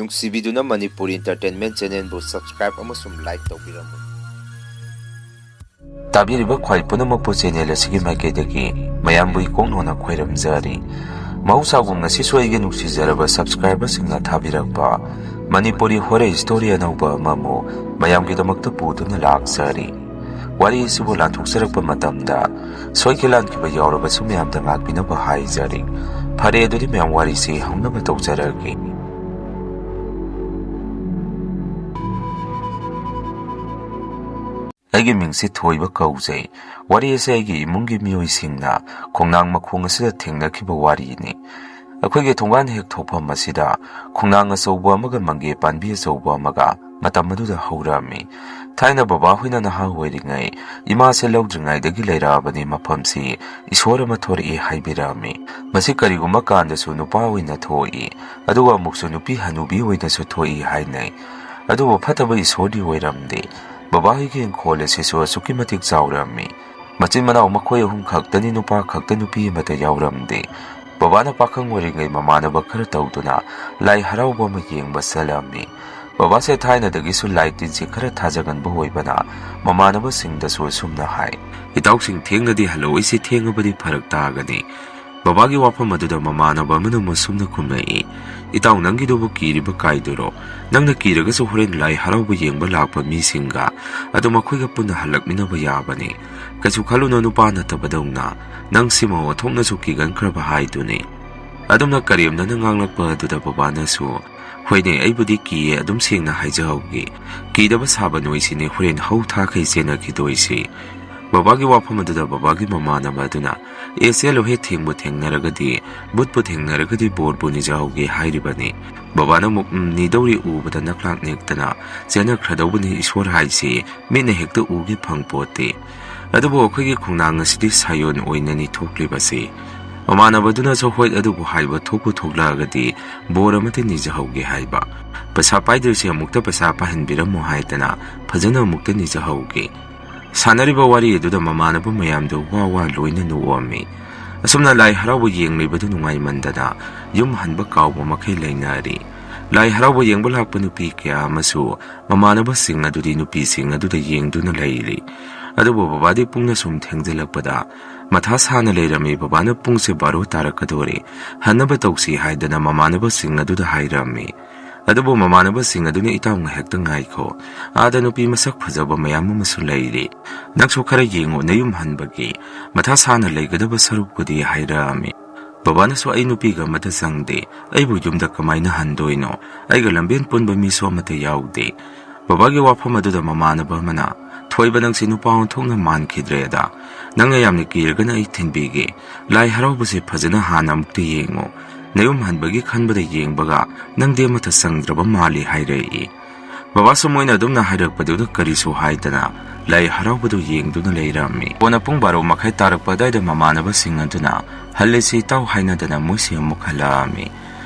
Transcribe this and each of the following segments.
ꯅꯨꯡꯁꯤꯕꯤꯗꯨꯅ Manipuri entertainment ꯆꯦꯅꯦꯜꯕꯨ subscribe ꯑꯃꯁꯨꯡ like ꯇꯧꯕꯤꯔꯝꯃꯨ꯫ ꯇꯥꯕꯤꯔꯤꯕ ꯈ꯭ꯋꯥꯏ ꯄꯨꯝꯅꯃꯛꯄꯨ ꯆꯦꯅꯦꯜ ꯑꯁꯤꯒꯤ ꯃꯥꯏꯀꯩꯗꯒꯤ ꯃꯌꯥꯝꯕꯨ ꯏꯀꯣꯛꯅꯣꯅ ꯈꯣꯏꯔꯝꯖꯔꯤ꯫ ꯃꯍꯧꯁꯥꯒꯨꯝ ꯉꯁꯤꯁꯨ ꯑꯩꯒꯤ ꯅꯨꯡꯁꯤꯖꯔꯕ ꯁꯕꯁꯀ꯭ꯔꯥꯏꯕꯔꯁꯤꯡꯅ ꯊꯥꯕꯤꯔꯛꯄ ꯃꯅꯤꯄꯨꯔꯤ ꯍꯣꯔꯔ ꯁ꯭ꯇꯣꯔꯤ ꯑꯅꯧꯕ ꯑꯃꯃꯨꯛ ꯃꯌꯥꯝꯒꯤꯗꯃꯛꯇ ꯄꯨꯗꯨꯅ ꯂꯥꯛꯆꯔꯤ꯫ ꯋꯥꯔꯤ ꯑꯁꯤꯕꯨ ꯂꯥꯟꯊꯣꯛꯆꯔꯛꯄ ꯃꯇꯝꯗ ꯁꯣꯏꯈꯤ ꯂꯥꯟꯈꯤꯕ ꯌꯥꯎꯔꯕꯁꯨ ꯃꯌꯥꯝꯗ ꯉꯥꯛꯄꯤꯅꯕ ꯍꯥꯏꯖꯔꯤ꯫ ꯐꯔꯦ ꯑꯗꯨꯗꯤ ꯃꯌꯥꯝ ꯋꯥꯔꯤꯁꯤ ꯍꯧꯅꯕ ꯇꯧꯖꯔꯒꯦ꯫ ꯑꯩꯒꯤ ꯃꯤꯡꯁꯤ ꯊꯣꯏꯕ ꯀꯧꯖꯩ꯫ ꯋꯥꯔꯤ ꯑꯁꯤ ꯑꯩꯒꯤ ꯏꯃꯨꯡꯒꯤ ꯃꯤꯑꯣꯏꯁꯤꯡꯅ ꯈꯣꯡꯅꯥꯡ ꯃꯈꯣꯡ ꯑꯁꯤꯗ ꯊꯦꯡꯅꯈꯤꯕ ꯋꯥꯔꯤꯅꯤ꯫ ꯑꯩꯈꯣꯏꯒꯤ ꯊꯣꯡꯒꯥꯟ ꯍꯦꯛ ꯊꯣꯛꯐꯝ ꯑꯁꯤꯗ ꯈꯣꯡꯅꯥꯡ ꯑꯆꯧꯕ ꯑꯃꯒ ꯃꯪꯒꯦ ꯄꯥꯟꯕꯤ ꯑꯆꯧꯕ ꯑꯃꯒ ꯃꯇꯝ ꯑꯗꯨꯗ ꯍꯧꯔꯝꯃꯤ꯫ ꯊꯥꯏꯅ ꯕꯕꯥꯍꯣꯏꯅ ꯅꯍꯥ ꯑꯣꯏꯔꯤꯉꯩ ꯏꯃꯥꯁꯦ ꯂꯧꯗ꯭ꯔꯤꯉꯩꯗꯒꯤ ꯂꯩꯔꯛꯑꯕꯅꯤ ꯃꯐꯝꯁꯤ ꯏꯁꯣꯔ ꯑꯃ ꯊꯣꯔꯛꯏ ꯍꯥꯏꯕꯤꯔꯝꯃꯤ꯫ ꯃꯁꯤ ꯀꯔꯤꯒꯨꯝꯕ ꯀꯥꯟꯗꯁꯨ ꯅꯨꯄꯥ ꯑꯣꯏꯅ ꯊꯣꯛꯏ, ꯑꯗꯨꯒ ꯑꯃꯨꯛꯁꯨ ꯅꯨꯄꯤ ꯍꯅꯨꯕꯤ ꯑꯣꯏꯅꯁꯨ ꯊꯣꯛꯏ ꯍꯥꯏꯅꯩ꯫ ꯑꯗꯨꯕꯨ ꯐꯠꯇꯕ ꯏꯁꯣꯔꯗꯤ ꯑꯣꯏꯔꯝꯗꯦ꯫ ꯕꯕꯥꯍꯣꯏꯒꯤ ꯏꯪꯈꯣꯜ ꯑꯁꯤꯁꯨ ꯑꯁꯨꯛꯀꯤ ꯃꯇꯤꯛ ꯆꯥꯎꯔꯝꯃꯤ꯫ ꯃꯆꯤꯟ ꯃꯅꯥꯎ ꯃꯈꯣꯏ ꯑꯍꯨꯝ ꯈꯛꯇꯅꯤ, ꯅꯨꯄꯥ ꯈꯛꯇ ꯅꯨꯄꯤ ꯑꯃꯠꯇ ꯌꯥꯎꯔꯝꯗꯦ꯫ ꯕꯕꯥꯅ ꯄꯥꯈꯪ ꯑꯣꯏꯔꯤꯉꯩ ꯃꯃꯥꯟꯅꯕ ꯈꯔ ꯇꯧꯗꯨꯅ ꯂꯥꯏ ꯍꯔꯥꯎꯕ ꯑꯃ ꯌꯦꯡꯕ ꯆꯠꯂꯝꯃꯤ꯫ ꯕꯕꯥꯁꯦ ꯊꯥꯏꯅꯗꯒꯤꯁꯨ ꯂꯥꯏ ꯇꯤꯟꯁꯤ ꯈꯔ ꯊꯥꯖꯒꯟꯕ ꯑꯣꯏꯕꯅ ꯃꯃꯥꯟꯅꯕꯁꯤꯡꯗꯁꯨ ꯑꯁꯨꯝꯅ ꯍꯥꯏ, "ꯏꯇꯥꯎꯁꯤꯡ ꯊꯦꯡꯅꯗꯤ ꯍꯜꯂꯛꯑꯣꯏꯁꯤ, ꯊꯦꯡꯉꯕꯗꯤ ꯐꯔꯛ ꯇꯥꯒꯅꯤ." ꯕꯕꯥꯒꯤ ꯋꯥꯐꯝ ꯑꯗꯨꯗ ꯃꯃꯥꯟꯅꯕ ꯑꯃꯅ ꯑꯁꯨꯝꯅ ꯈꯨꯝꯂꯛꯏ, "ꯏꯇꯥꯎ ꯅꯪꯒꯤꯗꯨꯕꯨ ꯀꯤꯔꯤꯕ ꯀꯥꯏꯗꯨꯔꯣ? ꯅꯪꯅ ꯀꯤꯔꯒꯁꯨ ꯍꯣꯔꯦꯟ ꯂꯥꯏ ꯍꯔꯥꯎꯕ ꯌꯦꯡꯕ ꯂꯥꯛꯄ ꯃꯤꯁꯤꯡꯒ ꯑꯗꯨ ꯃꯈꯣꯏꯒ ꯄꯨꯟꯅ ꯍꯜꯂꯛꯃꯤꯟꯅꯕ ꯌꯥꯕꯅꯤ꯫ ꯀꯩꯁꯨ ꯈꯜꯂꯨꯅꯨ ꯅꯨꯄꯥ ꯅꯠꯇꯕꯗꯧꯅ, ꯅꯪ ꯁꯤꯃ ꯑꯣꯟꯊꯣꯛꯅꯁꯨ ꯀꯤꯒꯟꯈ꯭ꯔꯕ ꯍꯥꯏꯗꯨꯅꯤ." ꯑꯗꯨꯝꯅ ꯀꯔꯦꯝꯅꯅ ꯉꯥꯡꯂꯛꯄ ꯑꯗꯨꯗ ꯕꯕꯥꯅꯁꯨ, "ꯍꯣꯏꯅꯦ ꯑꯩꯕꯨꯗꯤ ꯀꯤꯌꯦ, ꯑꯗꯨꯝ ꯁꯦꯡꯅ ꯍꯥꯏꯖꯍꯧꯒꯦ꯫ ꯀꯤꯗꯕ ꯁꯥꯕ ꯅꯣꯏꯁꯤꯅꯦ ꯍꯣꯔꯦꯟ ꯍꯧ ꯊꯥꯈꯩ ꯆꯦꯟꯅꯈꯤꯗꯣꯏꯁꯤ." ꯕꯕꯥꯒꯤ ꯋꯥꯐꯝ ꯑꯗꯨꯗ ꯕꯕꯥꯒꯤ ꯃꯃꯥꯟꯅꯕ ꯑꯗꯨꯅ, "ꯆꯦꯜꯂꯨꯍꯦ, ꯊꯦꯡꯕꯨ ꯊꯦꯡꯅꯔꯒꯗꯤ, ꯕꯨꯠꯄꯨ ꯊꯦꯡꯅꯔꯒꯗꯤ ꯕꯣꯔꯕꯨ ꯅꯤꯖꯍꯧꯒꯦ ꯍꯥꯏꯔꯤꯕꯅꯤ." ꯕꯕꯥꯅ ꯑꯃꯨꯛ ꯅꯤꯗꯧꯔꯤ ꯎꯕꯗ ꯅꯛꯂꯥꯛ ꯅꯦꯛꯇꯅ, "ꯆꯦꯟꯅꯈ꯭ꯔꯗꯧꯕꯅꯤ, ꯏꯁꯣꯔ ꯍꯥꯏꯁꯤ ꯃꯤꯠꯅ ꯍꯦꯛꯇ ꯎꯒꯦ ꯐꯪꯄꯣꯠꯇꯦ꯫ ꯑꯗꯨꯕꯨ ꯑꯩꯈꯣꯏꯒꯤ ꯈꯣꯡꯅꯥꯡ ꯑꯁꯤꯗꯤ ꯁꯥꯌꯣꯟ ꯑꯣꯏꯅꯅꯤ ꯊꯣꯛꯂꯤꯕꯁꯤ." ꯃꯃꯥꯟꯅꯕꯗꯨꯅꯁꯨ ꯍꯣꯏ ꯑꯗꯨꯕꯨ ꯍꯥꯏꯕ ꯊꯣꯛꯄꯨ ꯊꯣꯛꯂꯛꯑꯒꯗꯤ ꯕꯣꯔ ꯑꯃꯗꯤ ꯅꯤꯖꯍꯧꯒꯦ ꯍꯥꯏꯕ꯫ "ꯄꯩꯁꯥ ꯄꯥꯏꯗ꯭ꯔꯤꯁꯤ ꯑꯃꯨꯛꯇ ꯄꯩꯁꯥ ꯄꯥꯏꯍꯟꯕꯤꯔꯝꯃꯣ ꯍꯥꯏꯗꯅ ꯐꯖꯅ ꯑꯃꯨꯛꯇ ꯅꯤꯖꯍꯧꯒꯦ." ꯁꯥꯟꯅꯔꯤꯕ ꯋꯥꯔꯤ ꯑꯗꯨꯗ ꯃꯃꯥꯟꯅꯕ ꯃꯌꯥꯝꯗꯨ ꯋꯥ ꯋꯥ ꯂꯣꯏꯅ ꯅꯣꯛꯑꯝꯃꯤ꯫ ꯑꯁꯨꯝꯅ ꯂꯥꯏ ꯍꯔꯥꯎꯕ ꯌꯦꯡꯂꯤꯕꯗꯨ ꯅꯨꯡꯉꯥꯏꯃꯟꯗꯅ ꯌꯨꯝ ꯍꯟꯕ ꯀꯥꯎꯕ ꯃꯈꯩ ꯂꯩꯅꯔꯤ꯫ ꯂꯥꯏ ꯍꯔꯥꯎꯕ ꯌꯦꯡꯕ ꯂꯥꯛꯄ ꯅꯨꯄꯤ ꯀꯌꯥ ꯑꯃꯁꯨ ꯃꯃꯥꯟꯅꯕꯁꯤꯡ ꯑꯗꯨꯗꯤ ꯅꯨꯄꯤꯁꯤꯡ ꯑꯗꯨꯗ ꯌꯦꯡꯗꯨꯅ ꯂꯩꯔꯤ꯫ ꯑꯗꯨꯕꯨ ꯕꯕꯥꯗꯤ ꯄꯨꯡꯅ ꯁꯨꯝ ꯊꯦꯡꯖꯤꯜꯂꯛꯄꯗ ꯃꯊꯥ ꯁꯥꯅ ꯂꯩꯔꯝꯃꯤ꯫ ꯕꯕꯥꯅ ꯄꯨꯡꯁꯦ 12 ꯇꯥꯔꯛꯀꯗꯣꯔꯦ, ꯍꯟꯅꯕ ꯇꯧꯁꯤ ꯍꯥꯏꯗꯅ ꯃꯃꯥꯟꯅꯕꯁꯤꯡ ꯑꯗꯨꯗ ꯍꯥꯏꯔꯝꯃꯤ꯫ ꯑꯗꯨꯕꯨ ꯃꯃꯥꯟꯅꯕꯁꯤꯡ ꯑꯗꯨꯅ, "ꯏꯇꯥꯎ ꯉꯥꯏꯍꯥꯛꯇ ꯉꯥꯏꯈꯣ, ꯑꯥꯗ ꯅꯨꯄꯤ ꯃꯁꯛ ꯐꯖꯕ ꯃꯌꯥꯝ ꯑꯃꯁꯨ ꯂꯩꯔꯤ, ꯅꯪꯁꯨ ꯈꯔ ꯌꯦꯡꯉꯣ ꯅꯌꯨꯝ ꯍꯟꯕꯒꯤ, ꯃꯊꯥ ꯁꯥꯅ ꯂꯩꯒꯗꯕ ꯁꯔꯨꯛꯄꯨꯗꯤ" ꯍꯥꯏꯔꯛꯑꯝꯃꯤ꯫ ꯕꯕꯥꯅꯁꯨ, "ꯑꯩ ꯅꯨꯄꯤꯒ ꯑꯃꯠꯇ ꯆꯪꯗꯦ, ꯑꯩꯕꯨ ꯌꯨꯝꯗ ꯀꯃꯥꯏꯅ ꯍꯟꯗꯣꯏꯅꯣ? ꯑꯩꯒ ꯂꯝꯕꯦꯟ ꯄꯨꯟꯕ ꯃꯤꯁꯨ ꯑꯃꯠꯇ ꯌꯥꯎꯗꯦ." ꯕꯕꯥꯒꯤ ꯋꯥꯐꯝ ꯑꯗꯨꯗ ꯃꯃꯥꯟꯅꯕ ꯑꯃꯅ, "ꯊꯣꯏꯕ ꯅꯪꯁꯤ ꯅꯨꯄꯥ ꯑꯣꯟꯊꯣꯛꯅ ꯃꯥꯟꯈꯤꯗ꯭ꯔꯦꯗ. ꯅꯪꯅ ꯌꯥꯝꯅ ꯀꯤꯔꯒꯅ ꯑꯩ ꯊꯤꯟꯕꯤꯒꯦ. ꯂꯥꯏ ꯍꯔꯥꯎꯕꯁꯦ ꯐꯖꯅ ꯍꯥꯟꯅ ꯑꯃꯨꯛꯇ ꯌꯦꯡꯉꯣ. ꯅꯌꯨꯝ ꯍꯟꯕꯒꯤ ꯈꯟꯕꯗ ꯌꯦꯡꯕꯒ ꯅꯪꯗꯤ ꯑꯃꯠꯇ ꯆꯪꯗ꯭ꯔꯕ ꯃꯥꯜꯂꯤ" ꯍꯥꯏꯔꯛꯏ꯫ ꯕꯕꯥꯁꯨ ꯃꯣꯏꯅ ꯑꯗꯨꯝꯅ ꯍꯥꯏꯔꯛꯄꯗꯨꯗ ꯀꯔꯤꯁꯨ ꯍꯥꯏꯗꯅ ꯂꯥꯏ ꯍꯔꯥꯎꯕꯗꯨ ꯌꯦꯡꯗꯨꯅ ꯂꯩꯔꯝꯃꯤ꯫ ꯀꯣꯟꯅ ꯄꯨꯡ 12:30 ꯇꯥꯔꯛꯄ ꯑꯗꯨꯋꯥꯏꯗ ꯃꯃꯥꯟꯅꯕꯁꯤꯡ ꯑꯗꯨꯅ, "ꯍꯜꯂꯁꯤ ꯏꯇꯥꯎ" ꯍꯥꯏꯅꯗꯅ ꯃꯣꯏꯁꯤ ꯑꯃꯨꯛ ꯍꯜꯂꯛꯑꯝꯃꯤ꯫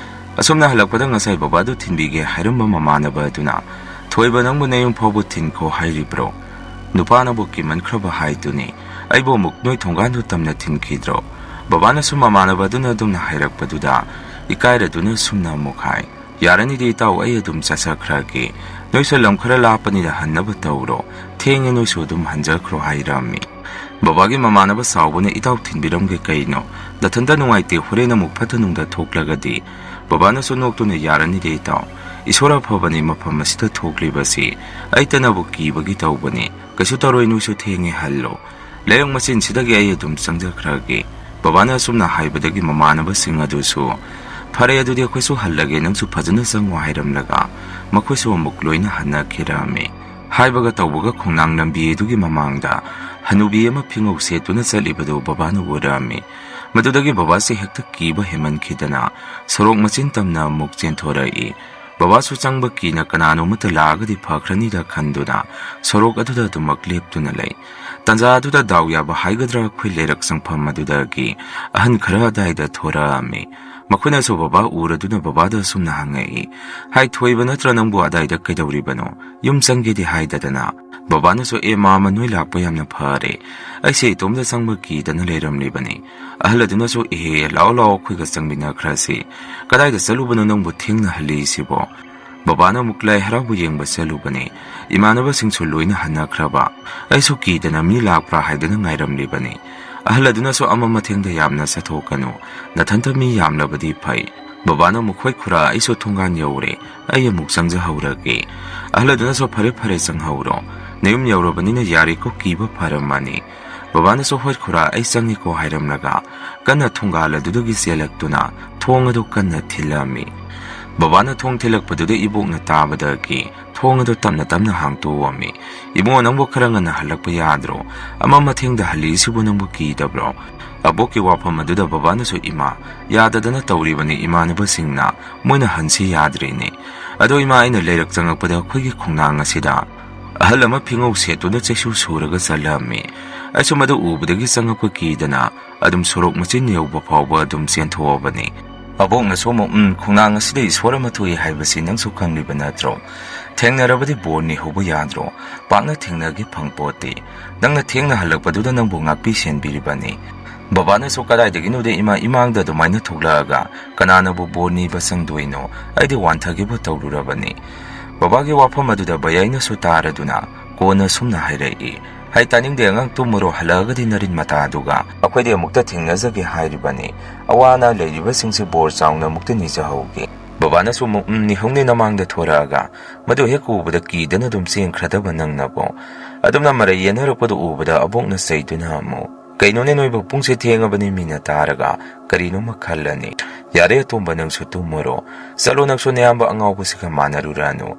ꯑꯁꯨꯝꯅ ꯍꯜꯂꯛꯄꯗ ꯉꯁꯥꯏ ꯕꯕꯥꯗꯨ ꯊꯤꯟꯕꯤꯒꯦ ꯍꯥꯏꯔꯝꯕ ꯃꯃꯥꯟꯅꯕ ꯑꯗꯨꯅ, "ꯊꯣꯏꯕ ꯅꯪꯕꯨ ꯅꯌꯨꯝ ꯐꯥꯎꯕ ꯊꯤꯟꯈꯣ ꯍꯥꯏꯔꯤꯕ꯭ꯔꯣ? ꯅꯨꯄꯥꯅꯕꯨ ꯀꯤꯃꯟꯈ꯭ꯔꯕ ꯍꯥꯏꯗꯨꯅꯤ, ꯑꯩꯕꯨ ꯑꯃꯨꯛ ꯅꯣꯏ ꯊꯣꯡꯒꯥꯟꯗꯨ ꯇꯝꯅ ꯊꯤꯟꯈꯤꯗ꯭ꯔꯣ?" ꯕꯕꯥꯅꯁꯨ ꯃꯃꯥꯟꯅꯕ ꯑꯗꯨꯅ ꯑꯗꯨꯝꯅ ꯍꯥꯏꯔꯛꯄꯗꯨꯗ ꯏꯀꯥꯏꯔꯗꯨꯅ ꯁꯨꯝꯅ ꯑꯃꯨꯛ ꯍꯥꯏ, "ꯌꯥꯔꯅꯤꯗꯤ ꯏꯇꯥꯎ, ꯑꯩ ꯑꯗꯨꯝ ꯆꯠꯆꯈ꯭ꯔꯒꯦ. ꯅꯣꯏꯁꯨ ꯂꯝ ꯈꯔ ꯂꯥꯞꯄꯅꯤꯅ ꯍꯟꯅꯕ ꯇꯧꯔꯣ. ꯊꯦꯡꯉꯦ, ꯅꯣꯏꯁꯨ ꯑꯗꯨꯝ ꯍꯟꯖꯈ꯭ꯔꯣ" ꯍꯥꯏꯔꯝꯃꯤ꯫ ꯕꯕꯥꯒꯤ ꯃꯃꯥꯟꯅꯕ ꯆꯥꯎꯕꯅ, "ꯏꯇꯥꯎ ꯊꯤꯟꯕꯤꯔꯝꯒꯦ ꯀꯩꯅꯣ? ꯅꯊꯟꯇ ꯅꯨꯡꯉꯥꯏꯇꯦ, ꯍꯣꯔꯦꯟ ꯑꯃꯨꯛ ꯐꯠꯇ ꯅꯨꯡꯗ ꯊꯣꯛꯂꯒꯗꯤ." ꯕꯕꯥꯅꯁꯨ ꯅꯣꯛꯇꯨꯅ, "ꯌꯥꯔꯅꯤꯗꯦ ꯏꯇꯥꯎ, ꯏꯁꯣꯔ ꯑꯐꯕꯅꯤ ꯃꯐꯝ ꯑꯁꯤꯗ ꯊꯣꯛꯂꯤꯕꯁꯤ. ꯑꯩꯇꯅꯕꯨ ꯀꯤꯕꯒꯤ ꯇꯧꯕꯅꯤ. ꯀꯩꯁꯨ ꯇꯧꯔꯣꯏ, ꯅꯣꯏꯁꯨ ꯊꯦꯡꯉꯦ, ꯍꯜꯂꯣ. ꯂꯩꯔꯛ ꯃꯆꯤꯟꯁꯤꯗꯒꯤ ꯑꯩ ꯑꯗꯨꯝ ꯆꯪꯖꯈ꯭ꯔꯒꯦ." ꯕꯕꯥꯅ ꯑꯁꯨꯝꯅ ꯍꯥꯏꯕꯗꯒꯤ ꯃꯃꯥꯟꯅꯕꯁꯤꯡ ꯑꯗꯨꯁꯨ, "ꯐꯔꯦ ꯑꯗꯨꯗꯤ ꯑꯩꯈꯣꯏꯁꯨ ꯍꯜꯂꯒꯦ, ꯅꯪꯁꯨ ꯐꯖꯅ ꯆꯪꯉꯣ" ꯍꯥꯏꯔꯝꯂꯒ ꯃꯈꯣꯏꯁꯨ ꯑꯃꯨꯛ ꯂꯣꯏꯅ ꯍꯟꯅꯈꯤꯔꯝꯃꯤ꯫ ꯍꯥꯏꯕꯒ ꯇꯧꯕꯒ ꯈꯣꯡꯅꯥꯡ ꯂꯝꯕꯤ ꯑꯗꯨꯒꯤ ꯃꯃꯥꯡꯗ ꯍꯅꯨꯕꯤ ꯑꯃ ꯐꯤꯉꯧ ꯁꯦꯠꯇꯨꯅ ꯆꯠꯂꯤꯕꯗꯨ ꯕꯕꯥꯅ ꯎꯔꯝꯃꯤ꯫ ꯃꯗꯨꯗꯒꯤ ꯕꯕꯥꯁꯤ ꯍꯦꯛꯇ ꯀꯤꯕ ꯍꯦꯟꯃꯟꯈꯤꯗꯅ ꯁꯣꯔꯣꯛ ꯃꯆꯤꯟ ꯇꯝꯅ ꯑꯃꯨꯛ ꯆꯦꯟꯊꯣꯔꯛꯏ꯫ ꯕꯕꯥꯁꯨ ꯆꯪꯕ ꯀꯤꯅ ꯀꯅꯥꯅꯣꯃꯠꯇ ꯂꯥꯛꯑꯒꯗꯤ ꯐꯈ꯭ꯔꯅꯤꯗ ꯈꯟꯗꯨꯅ ꯁꯣꯔꯣꯛ ꯑꯗꯨꯗ ꯑꯗꯨꯃꯛ ꯂꯦꯞꯇꯨꯅ ꯂꯩ꯫ ꯇꯟꯖꯥ ꯑꯗꯨꯗ ꯗꯥꯎ ꯌꯥꯕ ꯍꯥꯏꯒꯗ꯭ꯔꯥ ꯑꯩꯈꯣꯏ ꯂꯩꯔꯛ ꯆꯪꯐꯝ ꯑꯗꯨꯗꯒꯤ ꯑꯍꯟ ꯈꯔ ꯑꯗꯥꯏꯗ ꯊꯣꯔꯛꯑꯝꯃꯤ꯫ ꯃꯈꯣꯏꯅꯁꯨ ꯕꯕꯥ ꯎꯔꯗꯨꯅ ꯕꯕꯥꯗ ꯑꯁꯨꯝꯅ ꯍꯪꯉꯛꯏ, "ꯍꯥꯏ ꯊꯣꯏꯕ ꯅꯠꯇ꯭ꯔ ꯅꯪꯕꯨ ꯑꯗꯥꯏꯗ ꯀꯩꯗꯧꯔꯤꯕꯅꯣ? ꯌꯨꯝ ꯆꯪꯒꯦꯗꯤ ꯍꯥꯏꯗꯗꯅ?" ꯕꯕꯥꯅꯁꯨ, "ꯑꯦ ꯃꯥꯃ, ꯅꯣꯏ ꯂꯥꯛꯄ ꯌꯥꯝꯅ ꯐꯔꯦ. ꯑꯩꯁꯦ ꯏꯇꯣꯝꯗ ꯆꯪꯕ ꯀꯤꯗꯅ ꯂꯩꯔꯝꯂꯤꯕꯅꯤ." ꯑꯍꯜ ꯑꯗꯨꯅꯁꯨ, "ꯏꯍꯦ ꯂꯥꯛꯑꯣ ꯂꯥꯛꯑꯣ, ꯑꯩꯈꯣꯏꯒ ꯆꯪꯃꯤꯟꯅꯈ꯭ꯔꯁꯤ. ꯀꯗꯥꯏꯗ ꯆꯠꯂꯨꯕꯅꯣ ꯅꯪꯕꯨ ꯊꯦꯡꯅ ꯍꯜꯂꯤꯁꯤꯕꯣ? Babana amuk lai harauba yengba chalubani. Imanabasingsu loina hanakhraba. Aisu kidana mi lakpra haidana ngairamlibani. Ahal adunasu ama mathengda yamna sathokanu. Nathanta mi yamlabadi phai. Babana mukhoi khura aisu thungan yaure. Ai amuk changjahawrage. Ahal adunasu phare phare changhawro. Nayum yaurabanina yari ko kiba pharamani. Babana so hoi khura ai changi ko hairamlaga. Kana thungala dudagi selaktuna. Thongadu kana thilami. Babana thong thilakpaduda ibukna tabadagi. Thongadu tamna tamna hangtuwami. Ibunga nangbo karangana halakpa yadro. Ama mathengda hali isibu nangbo kidabro. Aboki wapam aduda babana so ima. Yadadana tawribani imanabasingna. Moina hansi yadrini. Ado ima aina leirak changakpada khoigi khongnang asida. Ahal ama phingau setuna cheshu suraga salami. Aisu madu ubudagi changakpa kidana. Adum sorok machin yauba phawba adum senthuwabani. Abong na somo khongnang asida iswara mathui haibasi nangsu khangliba natro. Thengnarabadi bonni hobo yadro. Pakna thengnagi phangpoti. Nangna thengna halakpaduda nangbu ngakpi senbiribani. Babana so kadaidaginude ima imangda dumaina thoglaaga kananabu bonni basangduino aidi wanthagibu tawrurabani. Babagi wafam aduda bayaina so taraduna kona sumna hairai. Hai taningde angang tumuro halagadi narin mataduga akhwede amukta thengnazagi hairibani. Awana leiribasingse bor chaungna mukta nijahaugi. Babana so ni hongne namangda thoraga madu hek ubada kidana dum sengkhradaba nangnabo. Adumna marai yenarapadu ubada abongna saiduna amu. Kainone noiba pungse thengabani mina taraga karino makhallani. Yare tomba nangsu tumuro. Salo nangsu neyamba angawbasika manarurano.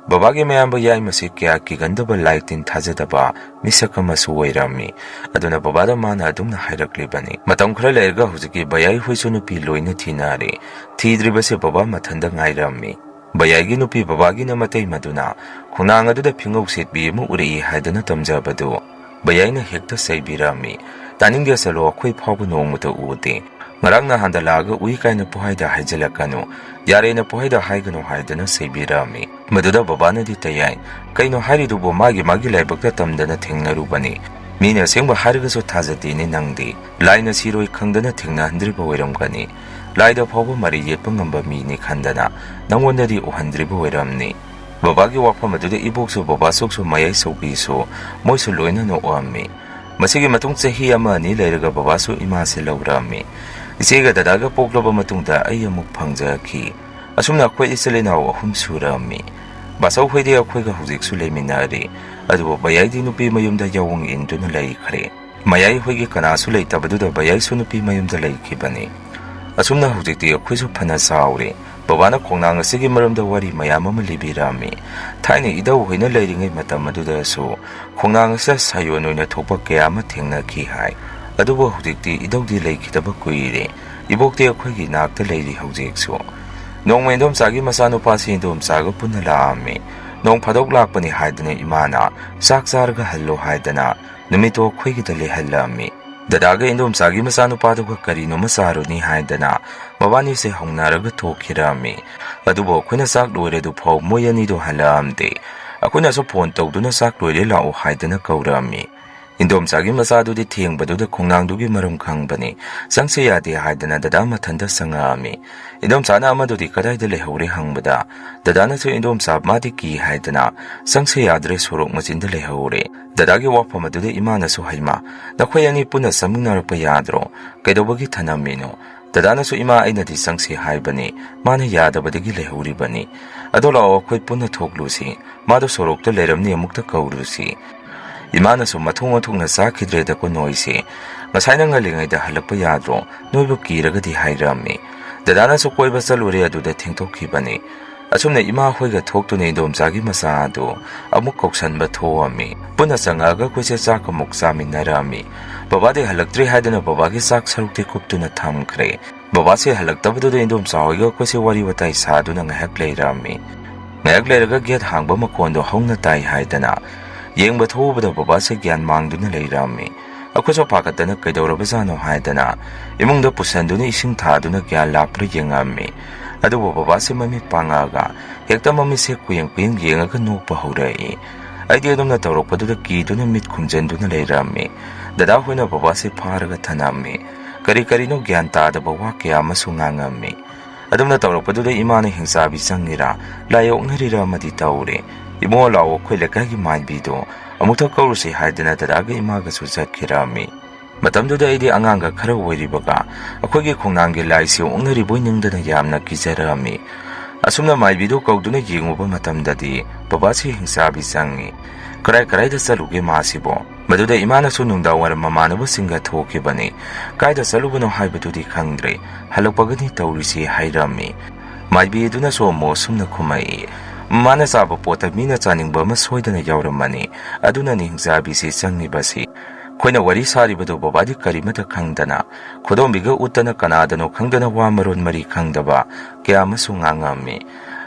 Babagi mayamba yai masi kya kigandaba laitin thajadaba misaka masu wairami. Aduna babada mana adumna hairaklibani. Matam khara lerga huziki bayai huisu nupi loina thinari. Thidribase baba mathanda ngairami. Bayagi nupi babagi na matay maduna. Khongnang aduda phingau setbi mu uri haidana tamjabadu. Bayai na hekta saibirami. Taningya salo akhoi phawbu nongmuta uti. Ngarang na handalaga ui kaina pohaida haijalakanu. Yare na pohaida haiganu haidana saibirami. Maduda babana di tayai. Kaino haridubo magi laibakta tamdana thengnarubani. Mina sengba harigaso thajatini nangdi. Laina siroi khangdana thengna handriba oiramgani. Laida phawbu mari yetpa ngamba mini khandana. Nangwandari uhandriba oiramni. Babagi wafam aduda iboksu babasoksu mayai sobisu. Moisu loina no oammi. Masigi matung chahi ama ani leiraga babasu imase laurami. Isega dadaga poklaba matungda ai amuk phangjakhi. Asumna akhoi isalinaw ahum surami. Basau khoide akhoiga hujiksu leiminari. Adubo bayaidi nupi mayumda yawung induna laikhre. Mayai hoigi kanasu leitabaduda bayai su nupi mayumda laikhibani. Asumna hujikti akhoisu phana sauri. Babana khongnang asigi maramda wari mayam ama libirami. Thaini idau hoina leiringai matam aduda su khongnang asa sayon oina thokpa kaya ama thengnakhi hai. Adubo hujikti idaudi laikhidaba kuire. Ibokti akhoigi nakta leiri hujiksu. Nong endom sagi masano pasi endom saga punna laami. Nong phadok lakpani haidana imana sak sarga hallo haidana numito akhoigi dali hallami. Dadaga endom sagi masano paduga karino masaruni haidana mabani se hongnaraga thokhirami. Adubo akhona sak loiredu phaw moyani do halamde. Akhona so phone tawduna sak loire lao haidana kaurami. Indom sagi masadu di thengbaduda khongnangdugi maram khangbani. Sangse yade haidana dada mathanda sangami. Indom sana amadu di kadaida lehore hangbada. Dadana so indom sab madi ki haidana. Sangse yadre sorok machinda lehore. Dadagi wafam aduda imana so haima. Nakhwayani puna samingnarapa yadro. Kaidobagi thanamino. Dadana so ima aina di sangse haibani. Mana yadabadagi lehori bani. Adola akhoi puna thoklusi. Mado sorokta leramni amukta kaurusi. Imana so mathung na sakhidreda ko noise. Ngasayna ngalingaida halakpa yadro. Noibu kiragadi hairami. Dadana so koiba salure aduda thengthokhibani. Asumna ima hoiga thoktune indom sagi masa adu amuk koksanba thoami. Puna sangaga koise sak amuk saminarami. Babade halaktri haidana babagi sak sarukte kuptuna thamkhre. Babase halaktabaduda indom sahoiga koise wari watai saduna ngahak leirami. Ngahak leiraga get hangba makondo hongna tai haidana. Yengba thobada babase gyan mangduna leirami. Akhoso pakatana kaidorabasano haidana. Imungda pusanduna ising thaduna gyan lapra yengami. Adubo babase mamit pangaga hekta mamise kuyeng yengaga nokpa haurai. Aidi adumna tawrokpaduda kiduna mit khumjanduna leirami. Dada hoina babase pharaga thanami. Kari no gyan tadaba wakya amasu ngangami. ꯑꯗꯨꯝꯅ ꯇꯧꯔꯛꯄꯗꯨꯗ ꯏꯃꯥꯅ ꯍꯤꯡꯆꯥꯕꯤ ꯆꯪꯉꯤꯔꯥ ꯂꯥꯏꯌꯣꯛꯅꯔꯤꯔꯥ ꯑꯃꯗꯤ ꯇꯧꯔꯦ꯫ ꯏꯕꯨꯡꯉꯣ ꯂꯥꯛꯑꯣ ꯑꯩꯈꯣꯏ ꯂꯩꯀꯥꯏꯒꯤ ꯃꯥꯏꯕꯤꯗꯣ ꯑꯃꯨꯛꯇ ꯀꯧꯔꯨꯁꯤ ꯍꯥꯏꯗꯅ ꯗꯗꯥꯒ ꯏꯃꯥꯒꯁꯨ ꯆꯠꯈꯤꯔꯝꯃꯤ꯫ ꯃꯇꯝꯗꯨꯗ ꯑꯩꯗꯤ ꯑꯉꯥꯡꯒ ꯈꯔ ꯑꯣꯏꯔꯤꯕꯒ ꯑꯩꯈꯣꯏꯒꯤ ꯈꯣꯡꯅꯥꯡꯒꯤ ꯂꯥꯏꯁꯤ ꯑꯣꯛꯅꯔꯤꯕꯣꯏ ꯅꯤꯡꯗꯅ ꯌꯥꯝꯅ ꯀꯤꯖꯔꯝꯃꯤ꯫ ꯑꯁꯨꯝꯅ ꯃꯥꯏꯕꯤꯗꯨ ꯀꯧꯗꯨꯅ ꯌꯦꯡꯉꯨꯕ ꯃꯇꯝꯗꯗꯤ ꯕꯕꯥꯁꯤ ꯍꯤꯡꯆꯥꯕꯤ ꯆꯪꯉꯤ꯫ ꯀꯗꯥꯏꯗ ꯆꯠꯂꯨꯒꯦ ꯃꯥꯁꯤꯕꯣ? ꯃꯗꯨꯗ ꯏꯃꯥꯅꯁꯨ ꯅꯨꯡꯗꯥꯡꯋꯥꯏꯔꯝ ꯃꯃꯥꯟꯅꯕꯁꯤꯡꯒ ꯊꯣꯛꯈꯤꯕꯅꯤ꯫ ꯀꯥꯏꯗ ꯆꯠꯂꯨꯕꯅꯣ ꯍꯥꯏꯕꯗꯨꯗꯤ ꯈꯪꯗ꯭ꯔꯦ, ꯍꯜꯂꯛꯄꯒꯅꯤ ꯇꯧꯔꯤꯁꯤ ꯍꯥꯏꯔꯝꯃꯤ꯫ ꯃꯥꯏꯕꯤ ꯑꯗꯨꯅꯁꯨ ꯑꯃꯨꯛ ꯑꯁꯨꯝꯅ ꯈꯨꯝꯃꯛꯏ, ꯃꯥꯅ ꯆꯥꯕ ꯄꯣꯠꯇ ꯃꯤꯅ ꯆꯥꯅꯤꯡꯕ ꯑꯃ ꯁꯣꯏꯗꯅ ꯌꯥꯎꯔꯝꯃꯅꯤ, ꯑꯗꯨꯅꯅꯤ ꯍꯤꯡꯆꯥꯕꯤꯁꯤ ꯆꯪꯉꯤꯕꯁꯤ꯫ ꯑꯩꯈꯣꯏꯅ ꯋꯥꯔꯤ ꯁꯥꯔꯤꯕꯗꯨ ꯕꯕꯥꯗꯤ ꯀꯔꯤꯃꯠꯇ ꯈꯪꯗꯅ ꯈꯨꯗꯣꯝꯕꯤꯒ ꯎꯠꯇꯅ ꯀꯅꯥꯗꯅꯣ ꯈꯪꯗꯅ ꯋꯥ ꯃꯔꯣꯟ ꯃꯔꯤ ꯈꯪꯗꯕ ꯀꯌꯥ ꯑꯃꯁꯨ ꯉꯥꯡꯉꯝꯃꯤ꯫